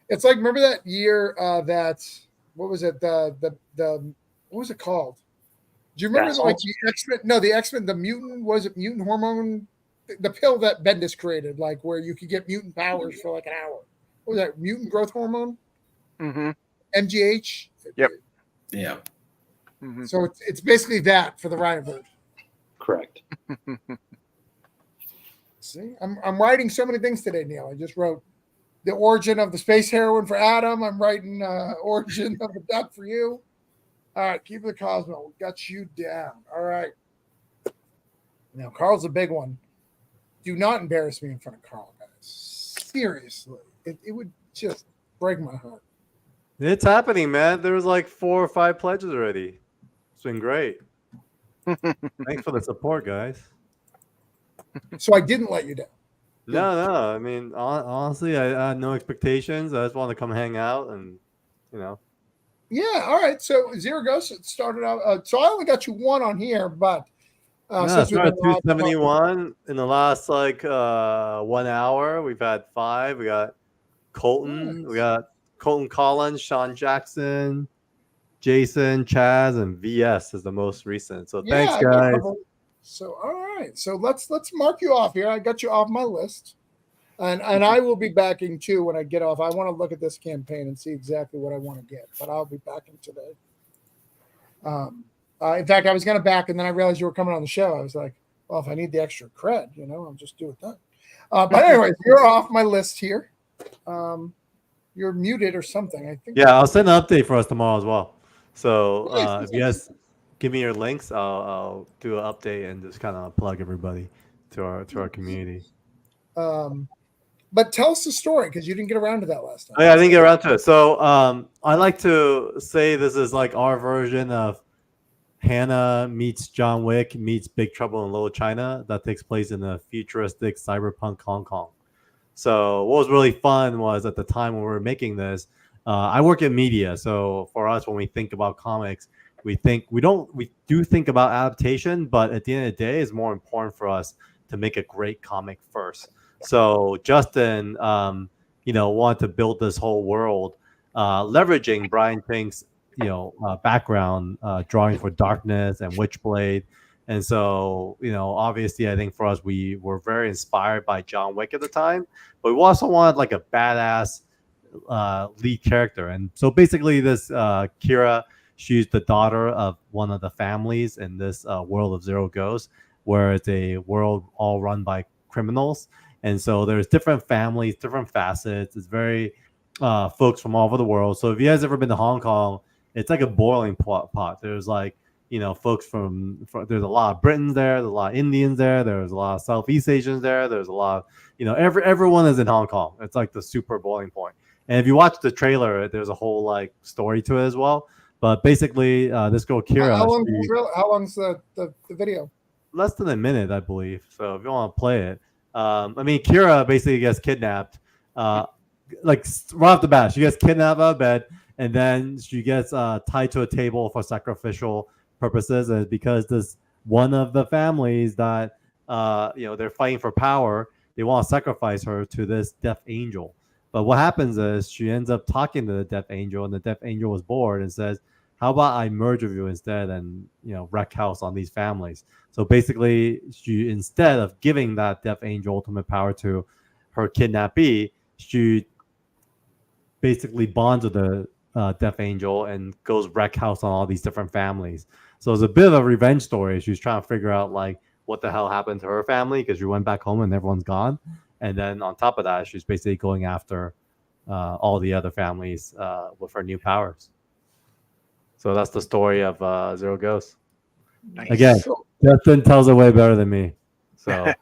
A: It's like, remember that year what was it? The what was it called? Do you remember the X-Men? No, the X-Men, the mutant, was it mutant hormone? The pill that Bendis created, like where you could get mutant powers for like an hour. What was that? Mutant growth hormone?
D: Mm-hmm.
A: MGH?
D: Yep.
C: Yeah.
D: Mm-hmm.
A: So it's basically that for the Riotverse.
F: Correct.
A: See, I'm writing so many things today, Neil. I just wrote the origin of the space heroin for Adam. I'm writing origin of the duck for you. All right, keep the Cosmo. We got you down. All right. Now, Carl's a big one. Do not embarrass me in front of Carl, guys. Seriously. It would just break my heart.
H: It's happening, man. There was like 4 or 5 pledges already. It's been great. Thanks for the support, guys.
A: So I didn't let you down.
H: No. I mean, honestly, I had no expectations. I just wanted to come hang out and,
A: Yeah, all right. So Zero Ghost started out. So I only got you 1 on here, but
H: since we've been 271 in the last 1 hour, we've had 5. We got Colton.
A: Nice.
H: We got Colton Collins, Sean Jackson, Jason, Chaz, and VS is the most recent. So thanks, guys.
A: So all right. So let's mark you off here. I got you off my list. And I will be backing too when I get off. I want to look at this campaign and see exactly what I want to get, but I'll be backing today. In fact, I was going to back, and then I realized you were coming on the show. I was like, well, if I need the extra cred, I'll just do it then. But anyways, you're off my list here. you're muted or something. I think.
H: Yeah, I'll send an update for us tomorrow as well. So
A: Nice,
H: if you guys give me your links, I'll do an update and just kind of plug everybody to our community.
A: But tell us the story because you didn't get around to that last time.
H: Oh, yeah, I didn't get around to it. So I like to say this is like our version of Hannah meets John Wick meets Big Trouble in Little China that takes place in a futuristic cyberpunk Hong Kong. So what was really fun was at the time when we were making this, I work in media. So for us, when we think about comics, we do think about adaptation, but at the end of the day, it's more important for us to make a great comic first. So Justin, wanted to build this whole world, leveraging Brian Pink's background, drawing for Darkness and Witchblade. And so, obviously, I think for us, we were very inspired by John Wick at the time, but we also wanted like a badass lead character. And so basically this Kira, she's the daughter of one of the families in this world of Zero Ghosts, where it's a world all run by criminals. And so there's different families, different facets. It's very folks from all over the world. So if you guys ever been to Hong Kong, it's like a boiling pot. There's like, folks from there's a lot of Britons there, there's a lot of Indians there, there's a lot of Southeast Asians there, there's a lot of, everyone is in Hong Kong. It's like the super boiling point. And if you watch the trailer, there's a whole like story to it as well. But basically, this girl Kira.
A: How long's the video?
H: Less than a minute, I believe. So if you want to play it, Kira basically gets kidnapped. Like right off the bat, she gets kidnapped out of bed, and then she gets tied to a table for sacrificial purposes. And because this one of the families that they're fighting for power, they want to sacrifice her to this death angel. But what happens is she ends up talking to the death angel, and the death angel was bored and says, "How about I merge with you instead and wreck house on these families?" So basically, she, instead of giving that death angel ultimate power to her kidnappee, she basically bonds with the death angel and goes wreck house on all these different families. So it's a bit of a revenge story. She's trying to figure out like what the hell happened to her family because she went back home and everyone's gone. And then on top of that, she's basically going after all the other families with her new powers. So that's the story of Zero Ghosts.
D: Nice.
H: Again, Justin tells it way better than me. So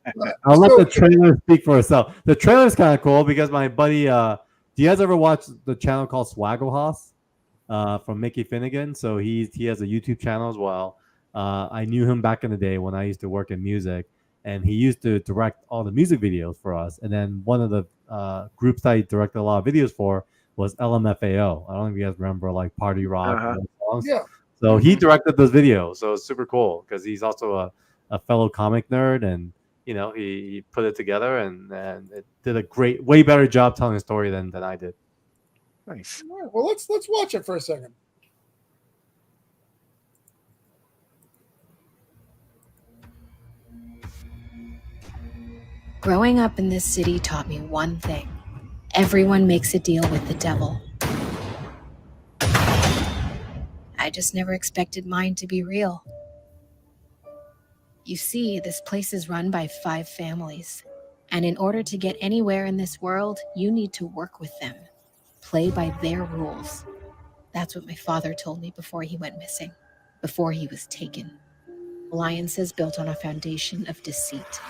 H: I'll let the trailer speak for itself. The trailer is kind of cool because my buddy, do you guys ever watch the channel called Swaggle from Mickey Finnegan? So he has a YouTube channel as well. I knew him back in the day when I used to work in music, and he used to direct all the music videos for us. And then one of the groups that he directed a lot of videos for was LMFAO. I don't know if you guys remember like Party Rock songs. Yeah. So he directed those videos. So it's super cool because he's also a fellow comic nerd, and he put it together and it did a great, way better job telling a story than I did.
D: Nice.
A: All right, well, let's watch it for a second.
I: Growing up in this city taught me one thing. Everyone makes a deal with the devil. I just never expected mine to be real. You see, this place is run by 5 families. And in order to get anywhere in this world, you need to work with them. Play by their rules. That's what my father told me before he went missing, before he was taken. Alliances built on a foundation of deceit.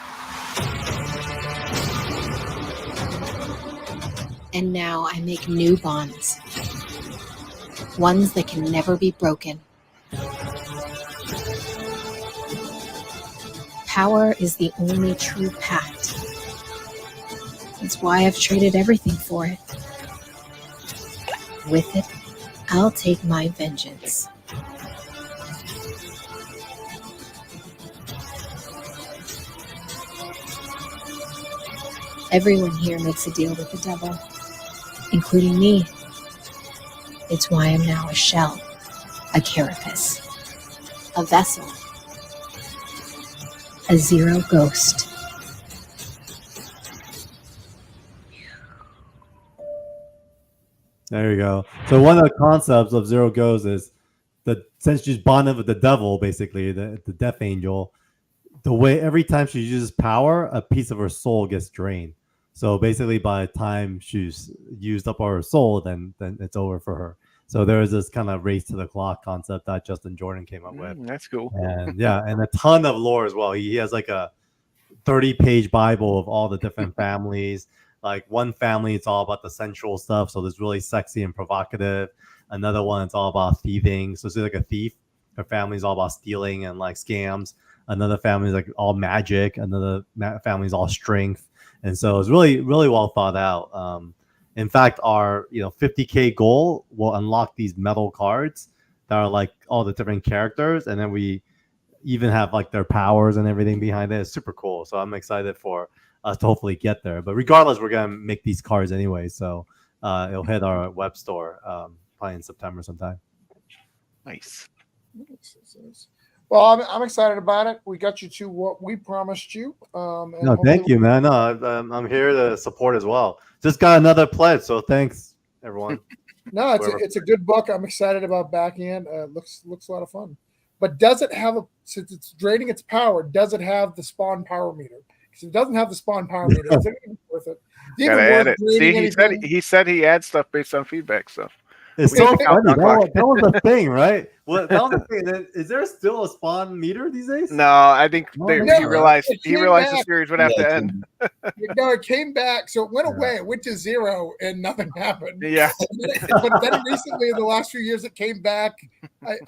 I: And now I make new bonds. Ones that can never be broken. Power is the only true pact. That's why I've traded everything for it. With it, I'll take my vengeance. Everyone here makes a deal with the devil, including me. It's why I'm now a shell, a carapace, a vessel, a Zero Ghost.
H: There you go. So one of the concepts of Zero Ghosts is that since she's bonded with the devil, basically the death angel, the way every time she uses power, a piece of her soul gets drained. So basically, by the time she's used up her soul, then it's over for her. So there is this kind of race to the clock concept that Justin Jordan came up with.
D: That's cool.
H: And yeah, and a ton of lore as well. He has like a 30-page Bible of all the different families. Like one family, it's all about the sensual stuff, so it's really sexy and provocative. Another one, it's all about thieving, so it's like a thief. Her family's all about stealing and like scams. Another family is like all magic. Another family is all strength, and so it's really well thought out. In fact, our 50K goal will unlock these metal cards that are like all the different characters, and then we even have like their powers and everything behind it. It's super cool. So I'm excited for us to hopefully get there. But regardless, we're gonna make these cards anyway. So it'll hit our web store probably in September sometime.
D: Nice.
A: Well, I'm excited about it. We got you to what we promised you.
H: No, thank you, man. No, I'm here to support as well. Just got another pledge, so thanks everyone.
A: No, it's a good book. I'm excited about backing it. Looks a lot of fun. But does it have since it's draining its power? Does it have the spawn power meter? Because if it doesn't have the spawn power meter, is it even worth it?
D: Gotta add it. See, he said he adds stuff based on feedback. So
H: it's so funny. That was the thing, right? Well, that was the thing. Is there still a spawn meter these days?
D: No, I think he realized the series would have to end.
A: No, it came back, so it went away. It went to 0, and nothing happened.
D: Yeah,
A: but then recently, in the last few years, it came back.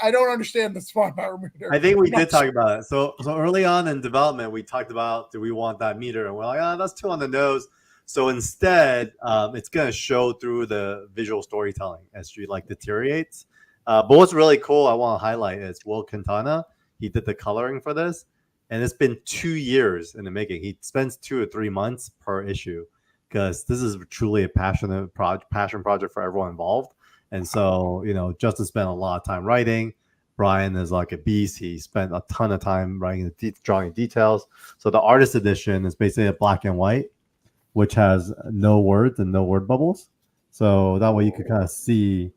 A: I don't understand the spawn power meter.
H: I think we did talk about it. So early on in development, we talked about, do we want that meter? And we're like, that's too on the nose. So instead, it's going to show through the visual storytelling as she like deteriorates. But what's really cool, I want to highlight is Will Quintana. He did the coloring for this, and it's been 2 years in the making. He spends 2 or 3 months per issue because this is truly a passion project for everyone involved. And so, Justin spent a lot of time writing. Brian is like a beast. He spent a ton of time writing, drawing details. So the artist edition is basically a black and white, which has no words and no word bubbles. So that way you could kind of see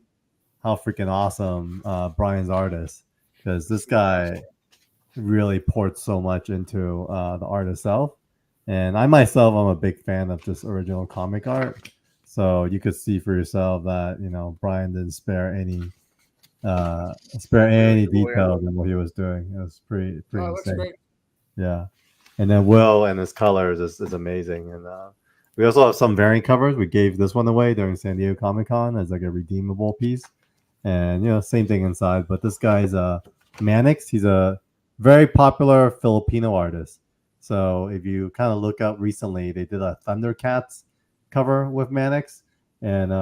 H: how freaking awesome Brian's art is, because this guy really poured so much into the art itself. And I myself, I'm a big fan of just original comic art. So you could see for yourself that, Brian didn't spare any details in what he was doing. It was pretty insane. Great. Yeah. And then Will and his colors is amazing. And we also have some variant covers. We gave this one away during San Diego Comic-Con as like a redeemable piece. And, same thing inside. But this guy's Mannix. He's a very popular Filipino artist. So if you kind of look up recently, they did a Thundercats cover with Mannix. And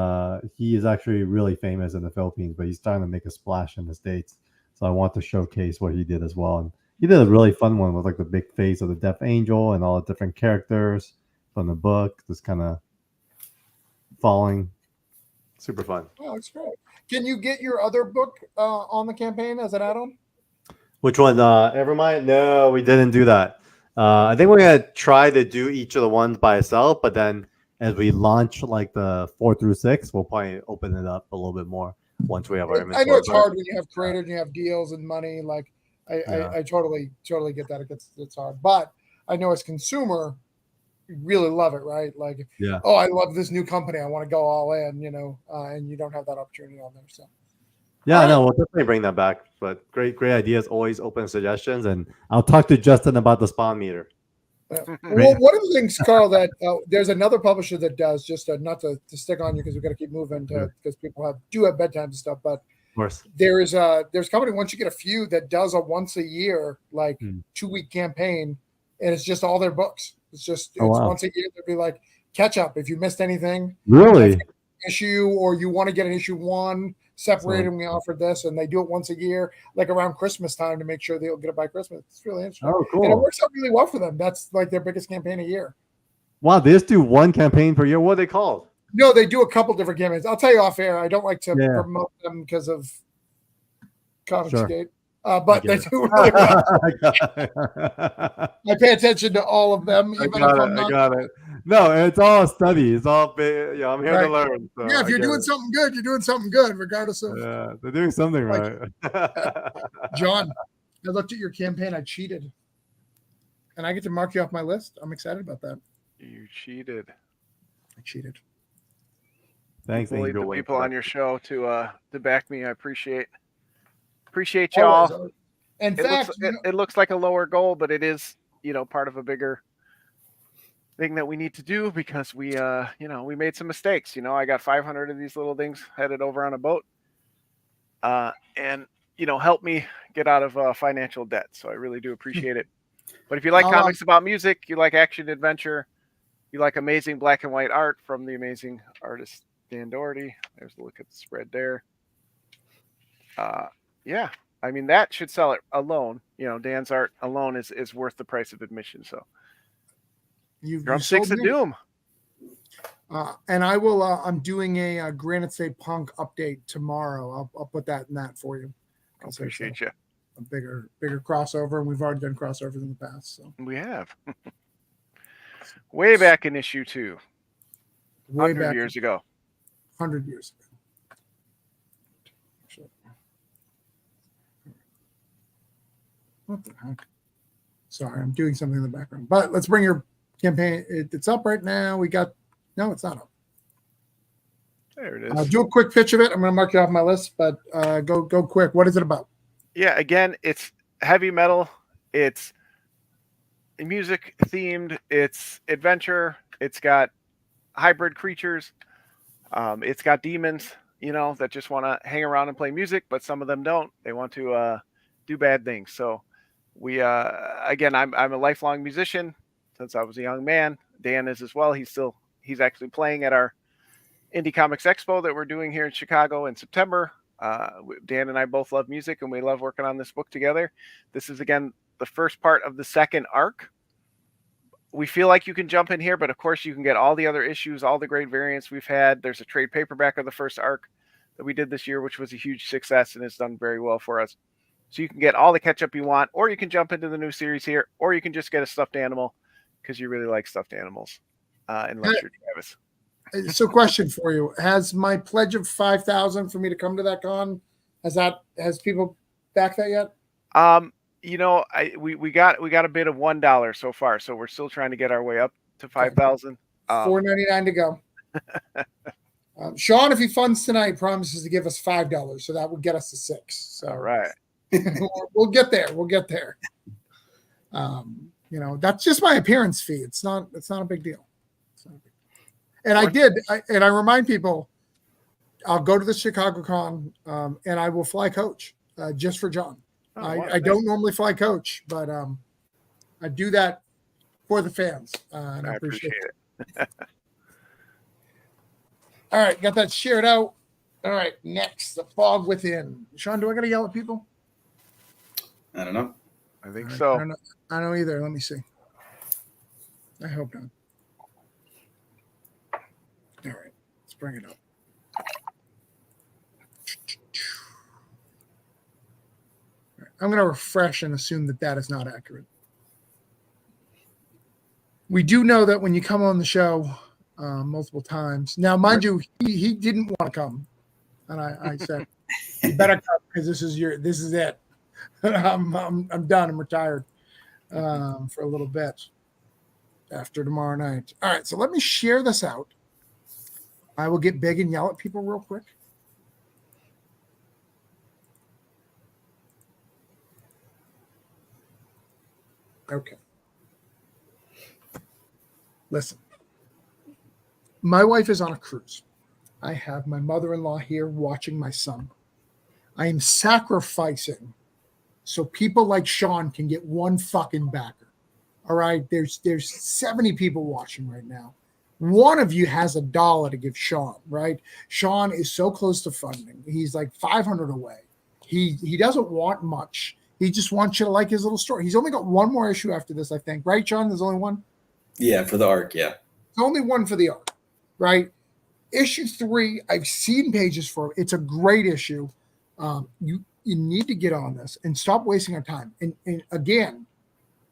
H: he is actually really famous in the Philippines, but he's starting to make a splash in the States. So I want to showcase what he did as well. And he did a really fun one with like the big face of the Death Angel and all the different characters from the book, just kind of falling. Super fun.
A: Oh, that's great. Can you get your other book on the campaign as an add-on?
H: Which one? Evermind? No, we didn't do that. I think we're going to try to do each of the ones by itself, but then as we launch like the 4 through 6, we'll probably open it up a little bit more once we have our inventory.
A: I know it's hard when you have creators and you have deals and money. Like I totally get that. It's hard. But I know as consumer, you really love it, right? Like, I love this new company. I want to go all in, and you don't have that opportunity on there. So
H: yeah, no, we'll definitely bring that back. But great ideas, always open suggestions, and I'll talk to Justin about the spawn meter.
A: Well, one of the things, Carl, that there's another publisher that does, just not to stick on you because we've got to keep moving because people do have bedtimes and stuff, but
H: of course
A: there's a company, once you get a few, that does a once a year 2-week campaign, and it's just all their books. It's just once a year. They'll be like catch up if you missed anything.
H: Really?
A: Issue, or you want to get an issue 1 separated, and we offered this, and they do it once a year, like around Christmas time, to make sure they'll get it by Christmas. It's really interesting.
H: Oh, cool.
A: And it works out really well for them. That's like their biggest campaign a year.
H: Wow, they just do one campaign per year. What are they called?
A: No, they do a couple different campaigns. I'll tell you off air. I don't like to promote them because of Comicsgate. But they do really well. I pay attention to all of them.
H: I got it. No, it's all a study. It's all big. I'm here to learn. So
A: if you're doing something good, you're doing something good, regardless of.
H: Yeah, they're doing something right.
A: John, I looked at your campaign. I cheated, and I get to mark you off my list. I'm excited about that.
D: You cheated.
A: I cheated.
H: Thanks,
D: Bullied
H: Angel.
D: the
H: Wait,
D: people on your show to back me. I appreciate
A: Always,
D: y'all.
A: always. In
D: It looks
A: fact, you know,
D: it looks like a lower goal, but it is, part of a bigger thing that we need to do because we we made some mistakes. I got 500 of these little things headed over on a boat, and help me get out of financial debt. So I really do appreciate it. But if you like
A: I'll,
D: comics about music, you like action adventure, you like amazing black and white art from the amazing artist Dan Doherty. There's a look at the spread there. Yeah, I mean that should sell it alone. Dan's art alone is worth the price of admission. So
A: you
D: Drumsticks
A: sold
D: of
A: me.
D: Doom.
A: And I will. I'm doing a Granite State Punk update tomorrow. I'll put that in that for you.
D: I appreciate you.
A: A bigger crossover, and we've already done crossovers in the past. So
D: We have. Way back in issue 2.
A: way
D: 100
A: back
D: years ago.
A: 100 years ago. What the heck? Sorry, I'm doing something in the background. But let's bring your campaign. It's up right now. No, it's not up.
D: There it is.
A: Do a quick pitch of it. I'm going to mark you off my list, but go quick. What is it about?
D: Yeah, again, it's heavy metal. It's music themed. It's adventure. It's got hybrid creatures. It's got demons, that just want to hang around and play music, but some of them don't. They want to do bad things. So we, again, I'm a lifelong musician since I was a young man. Dan is as well. He's actually playing at our Indie Comics Expo that we're doing here in Chicago in September. Dan and I both love music, and we love working on this book together. This is, again, the first part of the second arc. We feel like you can jump in here, but of course you can get all the other issues, all the great variants we've had. There's a trade paperback of the first arc that we did this year, which was a huge success and has done very well for us. So you can get all the catch up you want, or you can jump into the new series here, or you can just get a stuffed animal because you really like stuffed animals. Unless you're Travis.
A: So, question for you: has my pledge of 5,000 for me to come to that con? Has people backed that yet?
D: We got a bid of $1 so far, so we're still trying to get our way up to 5,000.
A: $4.99 to go. Sean, if he funds tonight, promises to give us $5, so that would get us to 6. So
D: all right,
A: we'll get there. We'll get there. That's just my appearance fee. It's not a big deal. And I remind people, I'll go to the Chicago Con, and I will fly coach just for John. I don't normally fly coach, but I do that for the fans. And I appreciate it. All right, got that shared out. All right, next, The Fog Within. Sean, do I got to yell at people?
C: I don't know.
D: I think so.
A: I don't know either. Let me see. I hope not. All right, let's bring it up. All right, I'm going to refresh and assume that is not accurate. We do know that when you come on the show multiple times. Now, mind you, he didn't want to come, and I said, "You better come because this is it. I'm done. I'm retired for a little bit after tomorrow night." All right, so let me share this out. I will get big and yell at people real quick. Okay. Listen. My wife is on a cruise. I have my mother-in-law here watching my son. I am sacrificing so people like Sean can get one fucking backer. All right, there's 70 people watching right now. One of you has $1 to give Sean, right? Sean is so close to funding. He's like 500 away. He doesn't want much. He just wants you to like his little story. He's only got one more issue after this, I think. Right, Sean? There's only one?
C: Yeah, for the arc, yeah.
A: There's only one for the arc, right? Issue 3, I've seen pages for it. It's a great issue. You need to get on this and stop wasting our time. And again,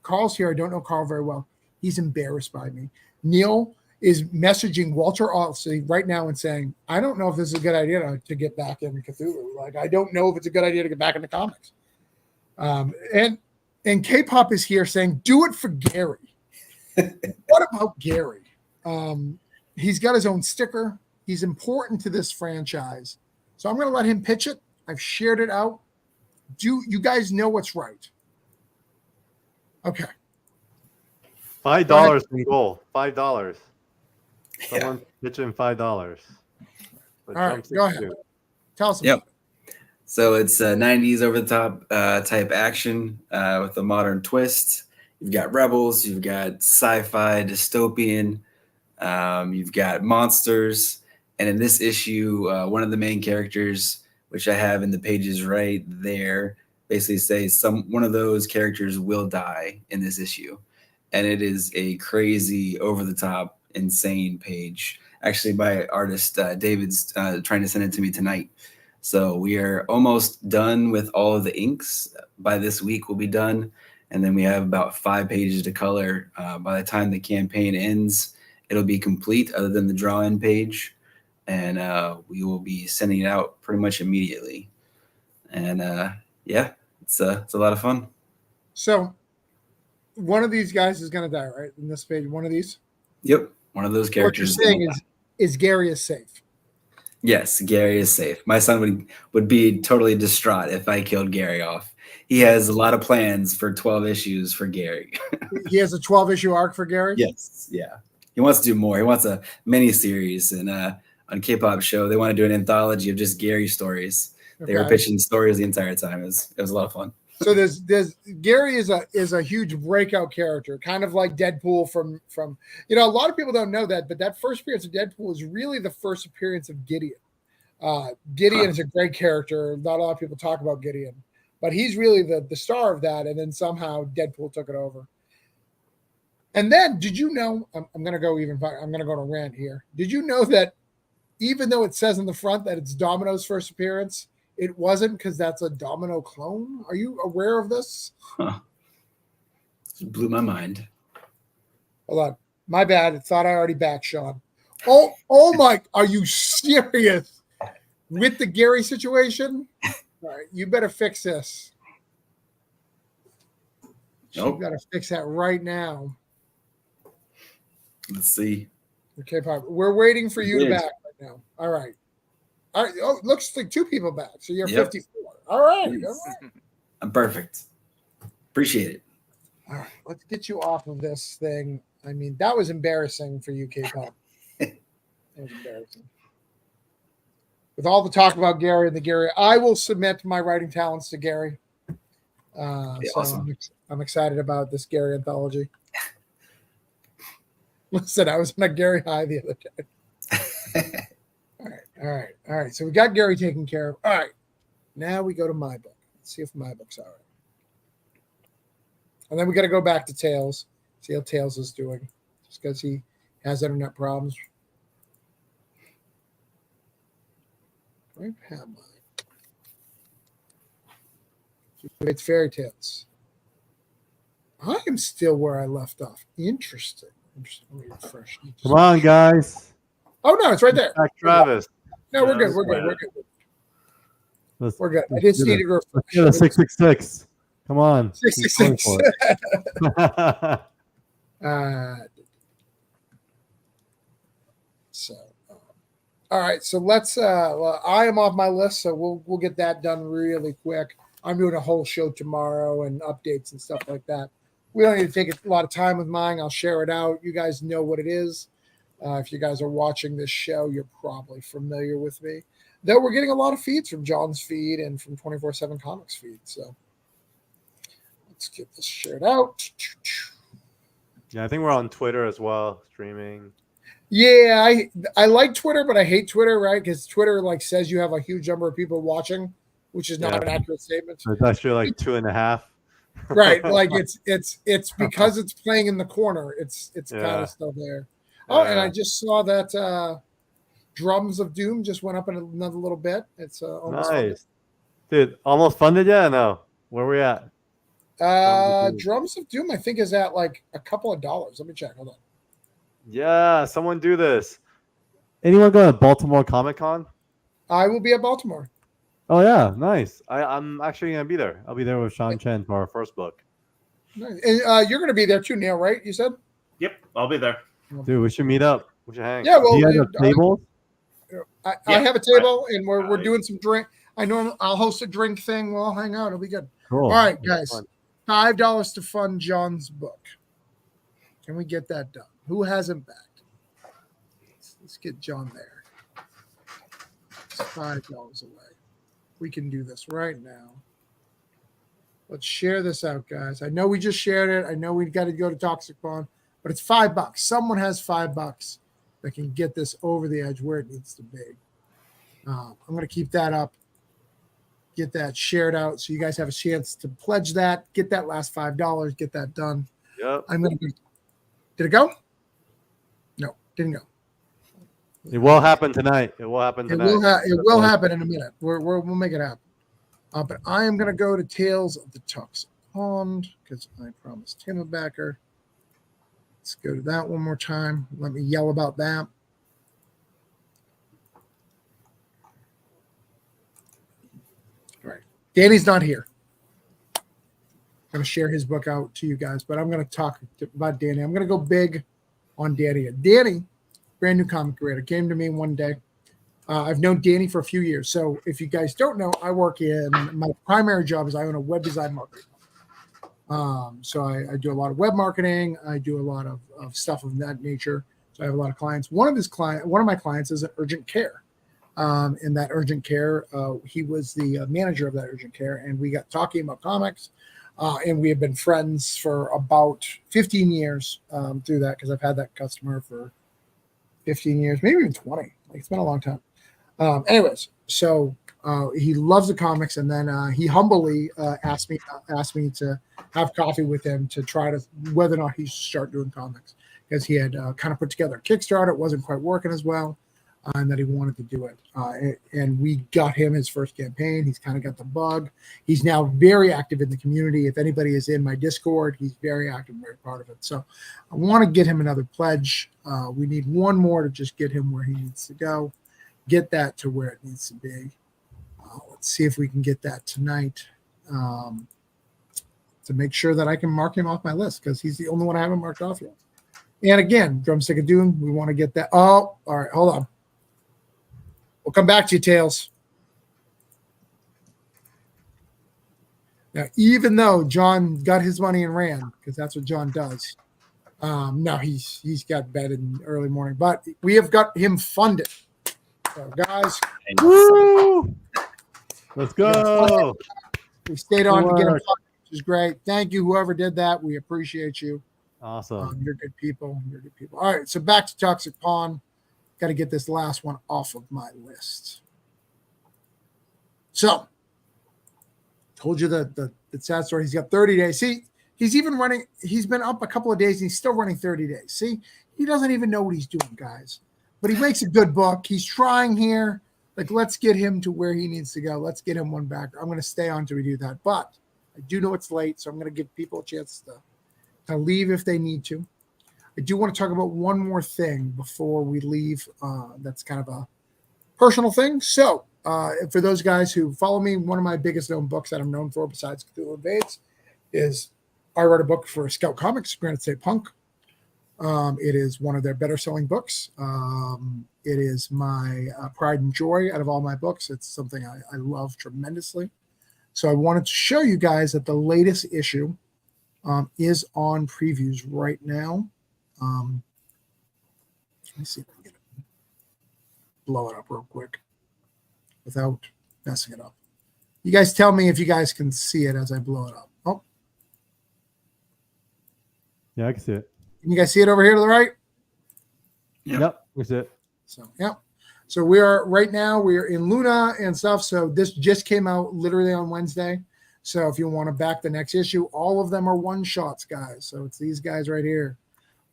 A: Carl's here. I don't know Carl very well. He's embarrassed by me. Neil is messaging Walter Alsey right now and saying, I don't know if this is a good idea to get back in Cthulhu. Like, I don't know if it's a good idea to get back into comics. And K-pop is here saying, do it for Gary. What about Gary? He's got his own sticker. He's important to this franchise. So I'm going to let him pitch it. I've shared it out. Do you guys know what's right? Okay.
H: $5 from goal. $5.
C: Yeah.
H: Someone pitching $5.
A: All right, go ahead. Tell us about it.
C: So it's 90s over the top type action with a modern twist. You've got rebels, you've got sci-fi, dystopian, you've got monsters, and in this issue, one of the main characters, which I have in the pages right there, basically says one of those characters will die in this issue, and it is a crazy, over-the-top, insane page. Actually, my artist David's trying to send it to me tonight. So we are almost done with all of the inks. By this week, we'll be done. And then we have about 5 pages to color. By the time the campaign ends, it'll be complete other than the draw-in page. And we will be sending it out pretty much immediately. And yeah, it's a lot of fun.
A: So one of these guys is going to die, right? In this page, one of these?
C: Yep, one of those characters.
A: What you're saying is Gary is safe.
C: Yes, Gary is safe. My son would be totally distraught if I killed Gary off. He has a lot of plans for 12 issues for Gary.
A: He has a 12-issue arc for Gary?
C: Yes, yeah. He wants to do more. He wants a mini series, and on K-pop show they want to do an anthology of just Gary stories.
A: Okay.
C: They were pitching stories the entire time. It was a lot of fun.
A: So there's Gary is a huge breakout character, kind of like Deadpool from a lot of people don't know that, but that first appearance of Deadpool is really the first appearance of Gideon. Gideon is a great character. Not a lot of people talk about Gideon, but he's really the star of that. And then somehow Deadpool took it over. And then, did you know? I'm going to go on a rant here. Did you know that even though it says in the front that it's Domino's first appearance, it wasn't, because that's a Domino clone? Are you aware of this?
C: Huh. It blew my mind.
A: Hold on. My bad. I thought I already backed Sean. Oh my, are you serious with the Gary situation? All right, you better fix this.
C: Nope.
A: You got to fix that right now.
C: Let's see.
A: Okay, Pop. We're waiting for you to back right now. All right. All right. Oh, looks like 2 people back. So you're 54. All right.
C: I'm perfect. Appreciate it.
A: All right. Let's get you off of this thing. I mean, that was embarrassing for you, K-Pop. That was embarrassing. With all the talk about Gary and the Gary, I will submit my writing talents to Gary. So
C: awesome.
A: I'm excited about this Gary anthology. Listen, I was on a Gary high the other day. All right. So we got Gary taken care of. All right. Now we go to my book. Let's see if my book's all right. And then we got to go back to Tails. See how Tails is doing. Just because he has internet problems. Where am I? It's Fairy Tales. I am still where I left off. Interesting. Let me refresh.
H: Come on, guys.
A: Oh, no, it's right there.
H: Back Travis.
A: No, we're good. We're good. I just needed to refresh.
H: Let's get a 666. Come on.
A: 666. So, all right. So let's. Well, I am off my list, so we'll get that done really quick. I'm doing a whole show tomorrow and updates and stuff like that. We don't need to take a lot of time with mine. I'll share it out. You guys know what it is. If you guys are watching this show, you're probably familiar with me. Though we're getting a lot of feeds from John's feed and from 24/7 Comics feed. So let's get this shared out.
H: Yeah, I think we're on Twitter as well, streaming.
A: Yeah, I like Twitter, but I hate Twitter, right? Because Twitter says you have a huge number of people watching, which is not an accurate statement.
H: So it's actually 2.5.
A: Right, it's because it's playing in the corner. It's kind of still there. Oh, and I just saw that Drums of Doom just went up in another little bit. It's almost
H: nice,
A: funded.
H: dude. Almost funded yet? Or no, where we at?
A: Drums of Doom, I think, is at a couple of dollars. Let me check. Hold on.
H: Yeah, someone do this. Anyone go to Baltimore Comic Con?
A: I will be at Baltimore.
H: Oh yeah, nice. I'm actually gonna be there. I'll be there with Sean Chen for our first book.
A: Nice. And you're gonna be there too, Neil, right? You said?
G: Yep, I'll be there.
H: Dude, we should meet up. Would you hang?
A: Yeah, well,
H: do you have a table?
A: I have a table, and we're doing some drink. I'll host a drink thing. We'll all hang out. It'll be good.
H: Cool.
A: All right,
H: That's
A: guys.
H: fun.
A: $5 to fund John's book. Can we get that done? Who hasn't backed? Let's get John there. It's $5 away. We can do this right now. Let's share this out, guys. I know we just shared it. I know we've got to go to Toxic Pond, but it's $5. Someone has $5 that can get this over the edge where it needs to be. I'm going to keep that up, get that shared out so you guys have a chance to pledge that, get that last $5, get that done.
H: Yep.
A: I'm going to. Did it go? No, didn't go.
H: It will happen tonight. It will happen tonight.
A: It will happen in a minute. We'll make it happen. But I am going to go to Tales of the Toxic Pond because I promised him a backer. Let's go to that one more time. Let me yell about that. All right. Danny's not here. I'm going to share his book out to you guys, but I'm going to talk about Danny. I'm going to go big on Danny. Danny, brand new comic creator, came to me one day. I've known Danny for a few years. So if you guys don't know, I work in my primary job is I own a web design marketing. So I do a lot of web marketing. I do a lot of stuff of that nature. So I have a lot of clients. One of my clients is an urgent care. In that urgent care, he was the manager of that urgent care, and we got talking about comics. And we have been friends for about 15 years through that because I've had that customer for 15 years, maybe even 20. Like it's been a long time. Anyways, so he loves the comics, and then he humbly asked me to have coffee with him to try to whether or not he should start doing comics because he had kind of put together a Kickstarter. It wasn't quite working as well, and that he wanted to do it. And we got him his first campaign. He's kind of got the bug. He's now very active in the community. If anybody is in my Discord, he's very active, very part of it. So I want to get him another pledge. We need one more to just get him where he needs to go. Get that to where it needs to be. Let's see if we can get that tonight to make sure that I can mark him off my list because he's the only one I haven't marked off yet. And again, Drumstick of Doom, we want to get that. Oh, all right, hold on. We'll come back to you, Tails. Now, even though John got his money and ran, because that's what John does. No, he's got bed in early morning, but we have got him funded. So, guys,
H: Woo! Let's go.
A: We stayed on to get him funded, which is great. Thank you, whoever did that. We appreciate you.
H: Awesome.
A: You're good people. You're good people. All right, so back to Toxic Pond. Got to get this last one off of my list. So, told you the sad story. He's got 30 days. See, he's even running. He's been up a couple of days, and he's still running 30 days. See, he doesn't even know what he's doing, guys. But he makes a good book. He's trying here. Like, let's get him to where he needs to go. Let's get him one back. I'm going to stay on till we do that. But I do know it's late, so I'm going to give people a chance to leave if they need to. I do want to talk about one more thing before we leave. That's kind of a personal thing. So for those guys who follow me, one of my biggest known books that I'm known for besides Cthulhu Invades is I wrote a book for Scout Comics, Granite State Punk. It is one of their better selling books. It is my pride and joy out of all my books. It's something I love tremendously. So I wanted to show you guys that the latest issue is on previews right now. Let me see if I can blow it up real quick without messing it up. You guys tell me if you guys can see it as I blow it up. Oh,
H: Yeah, I can see it.
A: can you guys see it over here to the right?
H: Yep, we see it.
A: So, yeah. So we are right now, we are in Luna and stuff. So this just came out literally on Wednesday. So if you want to back the next issue, all of them are one shots, guys. So it's these guys right here.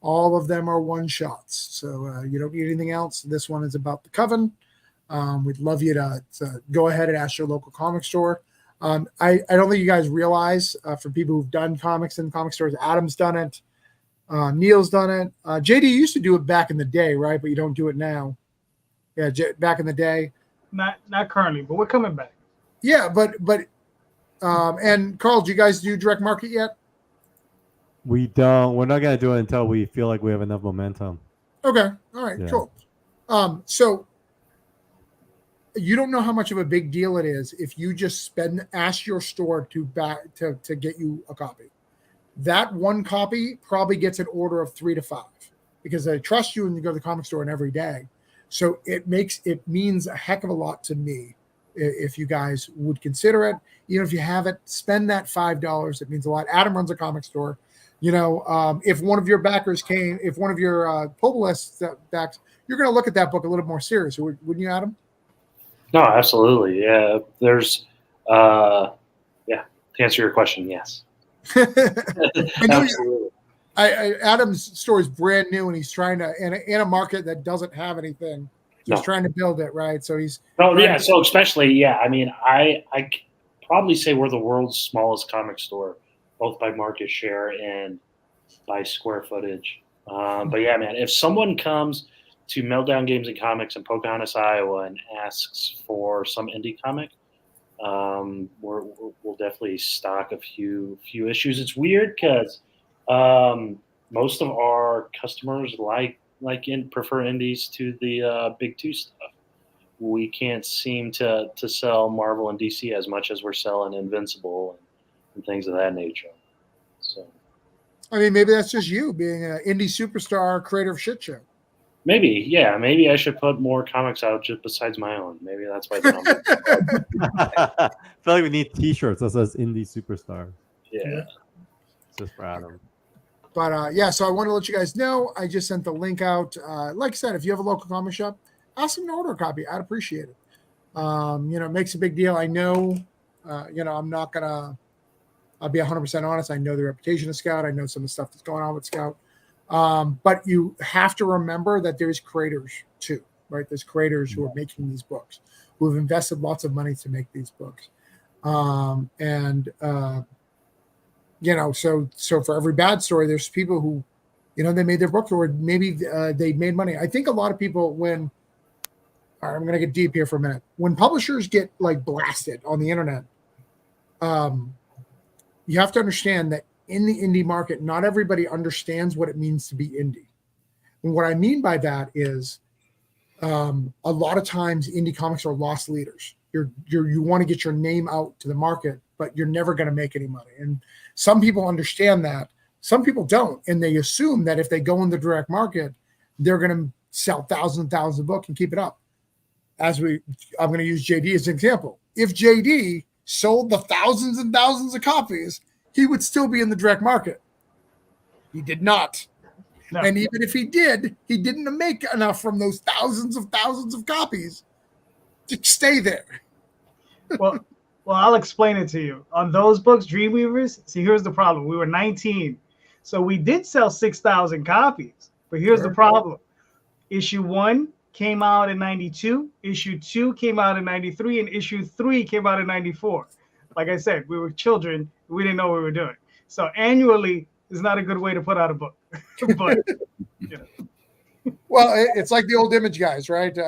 A: All of them are one shots. So you don't need anything else. This one is about the Coven. We'd love you to go ahead and ask your local comic store. I don't think you guys realize for people who've done comics in comic stores, Adam's done it. Neil's done it. JD used to do it back in the day, right? But you don't do it now. Yeah, back in the day.
B: Not currently, but we're coming back.
A: Yeah, but and Carl, do you guys do direct market yet?
H: We don't. We're not gonna do it until we feel like we have enough momentum.
A: Okay. All right.
H: Yeah.
A: Cool. So you don't know how much of a big deal it is if you just ask your store to get you a copy. That one copy probably gets an order of 3 to 5 because they trust you and you go to the comic store and every day. So it means a heck of a lot to me if you guys would consider it. Even if you have it, spend that $5. It means a lot. Adam runs a comic store. If one of your backers if one of your pull lists backs, you're going to look at that book a little more serious, wouldn't you, Adam?
F: No, absolutely. Yeah. There's, to answer your question, yes.
A: I know
F: Absolutely.
A: Adam's store is brand new and he's trying to, in a market that doesn't have anything. So he's trying to build it, right? So he's.
F: Oh, yeah. So especially, I mean, I probably say we're the world's smallest comic store, both by market share and by square footage. But yeah, man, if someone comes to Meltdown Games and Comics in Pocahontas, Iowa, and asks for some indie comic, we'll definitely stock a few issues. It's weird because most of our customers prefer indies to the big two stuff. We can't seem to sell Marvel and DC as much as we're selling Invincible and things of that nature. So,
A: I mean, maybe that's just you being an indie superstar creator of shit show.
F: Maybe I should put more comics out just besides my own. Maybe that's why.
H: I feel like we need T-shirts that says "Indie Superstar."
F: Yeah,
H: just for Adam.
A: But so I want to let you guys know. I just sent the link out. Like I said, if you have a local comic shop, ask them to order a copy. I'd appreciate it. It makes a big deal. I know. I'm not gonna. I'll be 100% honest. I know the reputation of Scout. I know some of the stuff that's going on with Scout. But you have to remember that there's creators too, right? There's creators who are making these books, who have invested lots of money to make these books. So for every bad story, there's people who, they made their book or maybe they made money. I think a lot of people I'm going to get deep here for a minute. When publishers get like blasted on the internet, you have to understand that in the indie market, not everybody understands what it means to be indie. And what I mean by that is a lot of times indie comics are lost leaders. You want to get your name out to the market, but you're never going to make any money. And some people understand that. Some people don't. And they assume that if they go in the direct market, they're going to sell thousands and thousands of books and keep it up. I'm going to use JD as an example. If JD sold the thousands and thousands of copies, he would still be in the direct market. He did not. No. And even if he did, he didn't make enough from those thousands of copies to stay there.
B: Well, I'll explain it to you. On those books, Dreamweavers, see, here's the problem. We were 19. So we did sell 6,000 copies. But here's the problem. Issue 1 came out in 92. Issue 2 came out in 93. And issue 3 came out in 94. Like I said, we were children. We didn't know what we were doing. So annually is not a good way to put out a book. But,
A: Well, it's like the old Image guys, right? They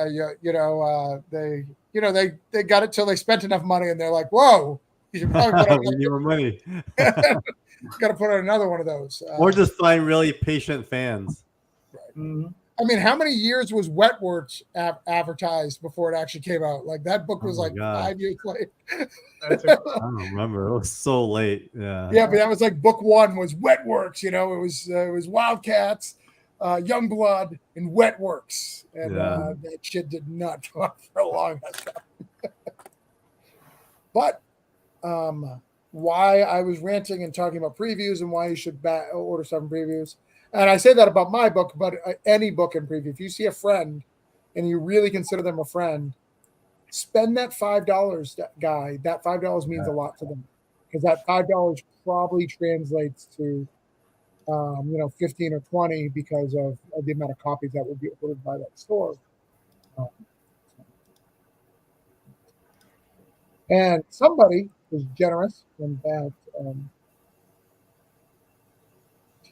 A: got it till they spent enough money, and they're like, "Whoa, you should probably put out
H: we need more money."
A: Got to put out another one of those.
H: Or just find really patient fans.
A: Right. Mm-hmm. I mean, how many years was Wetworks advertised before it actually came out? Like that book was 5 years late.
H: I don't remember. It was so late. Yeah.
A: Yeah, but that was like book 1 was Wetworks. It was Wildcats, Youngblood, and Wetworks, and that shit did not go on for a long time. But why I was ranting and talking about previews and why you should order 7 previews. And I say that about my book, but any book in preview. If you see a friend and you really consider them a friend, spend that $5, guy. That $5 means a lot to them because that $5 probably translates to, 15 or 20 because of the amount of copies that will be ordered by that store. And somebody was generous in that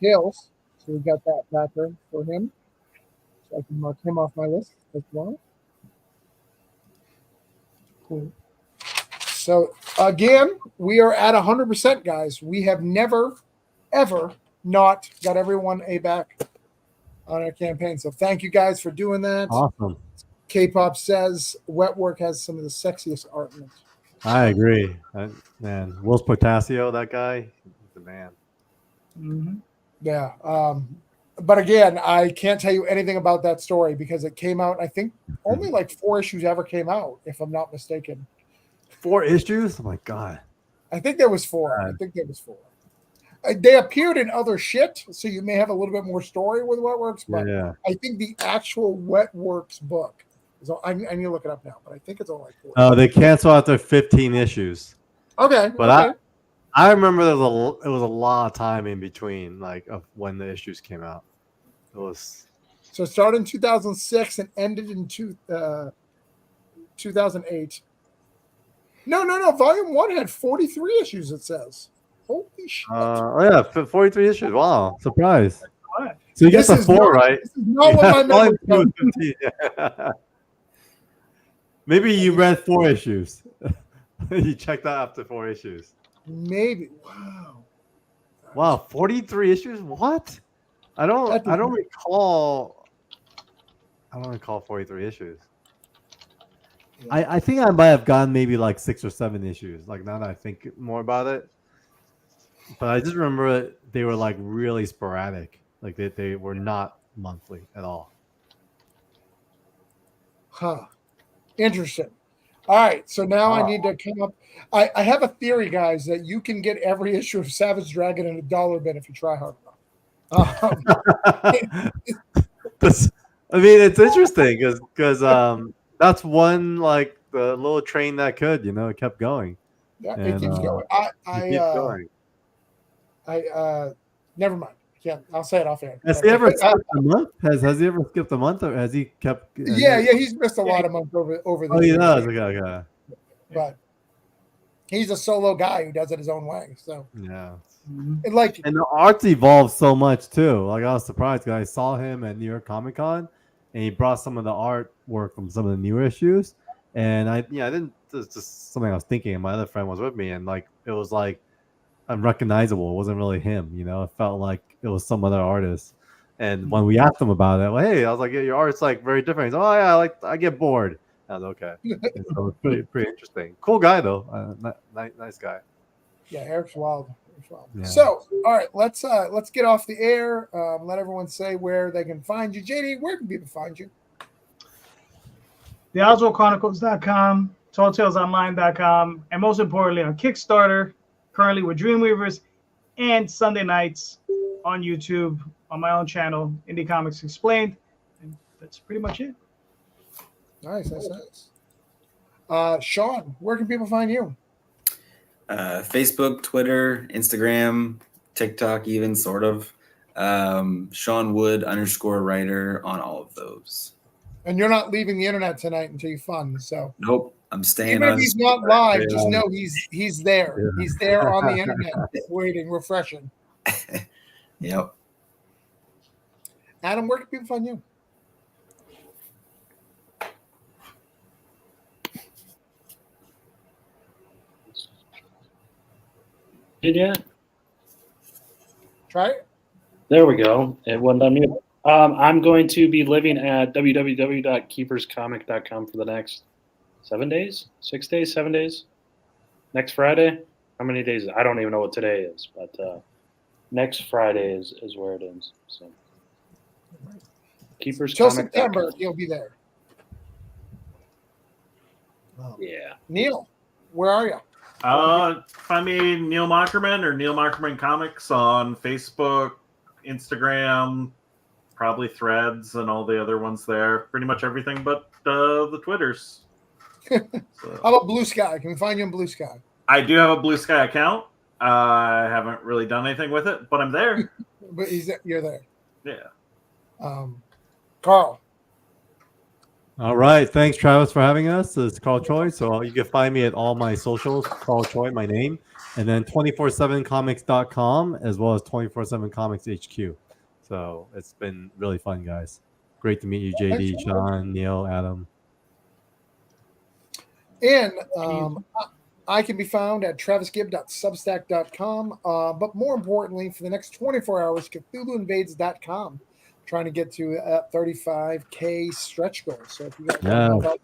A: Tails. So we got that backer for him. So I can mark him off my list as well. Cool. So again, we are at 100%, guys. We have never, ever not got everyone a back. on our campaign. So thank you guys for doing that.
H: Awesome.
A: K-pop says Wetwork has some of the sexiest art in it.
H: I agree. Man, Will's Portasio, that guy, he's the man.
B: Mm-hmm.
A: Yeah. But again, I can't tell you anything about that story because it came out, I think, only like 4 issues ever came out, if I'm not mistaken.
H: 4 issues? Oh my god.
A: I think there was 4. I think there was 4. They appeared in other shit, so you may have a little bit more story with Wetworks, but
H: Yeah.
A: I think the actual Wetworks book is I need to look it up now, but I think it's only like 4.
H: Oh, they cancel after 15 issues.
A: Okay.
H: But
A: okay.
H: I remember it was a lot of time in between, like of when the issues came out. It was
A: So it started in 2006 and ended in 2008. No. Volume 1 had 43 issues, it says. Holy shit.
H: oh yeah, 43 issues. Wow, surprise.
B: What?
H: So you get
A: This
H: the
A: is
H: 4,
A: not-
H: right?
A: This is not what my
H: Volume
A: memory
H: 2 is 15. Maybe you read 4 issues. You checked out after 4 issues.
A: Maybe. Wow.
H: Wow, 43 issues? What? I don't recall 43 issues. I think I might have gotten maybe like 6 or 7 issues. Like now that I think more about it. But I just remember they were like really sporadic. Like they were not monthly at all.
A: Huh. Interesting. All right. So now I need to come up. I have a theory, guys, that you can get every issue of Savage Dragon in a dollar bin if you try hard enough.
H: It's interesting because that's one like the little train that could, it kept going.
A: Yeah, it keeps going. Never mind. Yeah, I'll say it off air.
H: Has he ever skipped a month? Has he ever skipped a month, or has he kept?
A: Yeah, he's missed a lot of months over the.
H: Oh, he does. Okay.
A: But he's a solo guy who does it his own way. So
H: yeah,
A: and
H: the art's evolved so much too. Like I was surprised because I saw him at New York Comic Con, and he brought some of the artwork from some of the newer issues. And I didn't. It's just something I was thinking. And my other friend was with me, and like it was like unrecognizable. It wasn't really him. It felt like it was some other artist. And when we asked him about it, hey, I was like, your art's like very different. He's, oh yeah, I get bored. I was okay. So it's pretty interesting. Cool guy though. Nice guy.
A: Yeah, Eric's wild.
H: Yeah.
A: So, all right, let's get off the air. Let everyone say where they can find you. JD, where can people find you?
B: TheOswaldChronicles.com, TallTalesOnline.com, and most importantly on Kickstarter, currently with Dreamweavers, and Sunday nights on YouTube on my own channel, Indie Comics Explained. And that's pretty much it.
A: Nice. Sean, where can people find you?
C: Facebook, Twitter, Instagram, TikTok, even sort of. Sean Wood _writer on all of those.
A: And you're not leaving the internet tonight until you fund. So
C: nope, I'm staying.
A: Even
C: on
A: if he's not live, just know he's there. Yeah. He's there on the internet, waiting, refreshing.
C: Yep.
A: Adam, where can people find you?
F: Yet?
A: Try it.
F: There we go. It wasn't unmuted. I'm going to be living at www.keeperscomic.com for the next 7 days, 6 days, 7 days. Next Friday. How many days? I don't even know what today is, but next Friday is where it is. So
A: Keeperscomic. Till September, you'll be there.
F: Yeah.
A: Neil, where are you?
G: Find me Neil Mockerman or Neil Mockerman Comics on Facebook, Instagram, probably Threads, and all the other ones there. Pretty much everything but the Twitters.
A: So. How about Blue Sky? Can we find you on Blue Sky?
G: I do have a Blue Sky account. I haven't really done anything with it, but I'm there.
A: But you're there.
G: Yeah.
A: Carl.
H: All right. Thanks, Travis, for having us. It's Carl Choi. So you can find me at all my socials, Carl Choi, my name, and then 247comics.com as well as 247comics HQ. So it's been really fun, guys. Great to meet you, JD, Sean, Neil, Adam.
A: And I can be found at travisgibb.substack.com. But more importantly, for the next 24 hours, CthulhuInvades.com. trying to get to that 35K stretch goal. So if you guys want to
H: Yeah.
A: help out,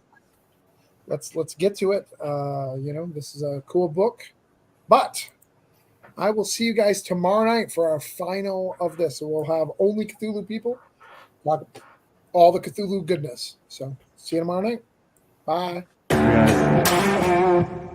A: let's get to it. This is a cool book, but I will see you guys tomorrow night for our final of this. So we'll have only Cthulhu people talk all the Cthulhu goodness. So see you tomorrow night. Bye.
H: You guys.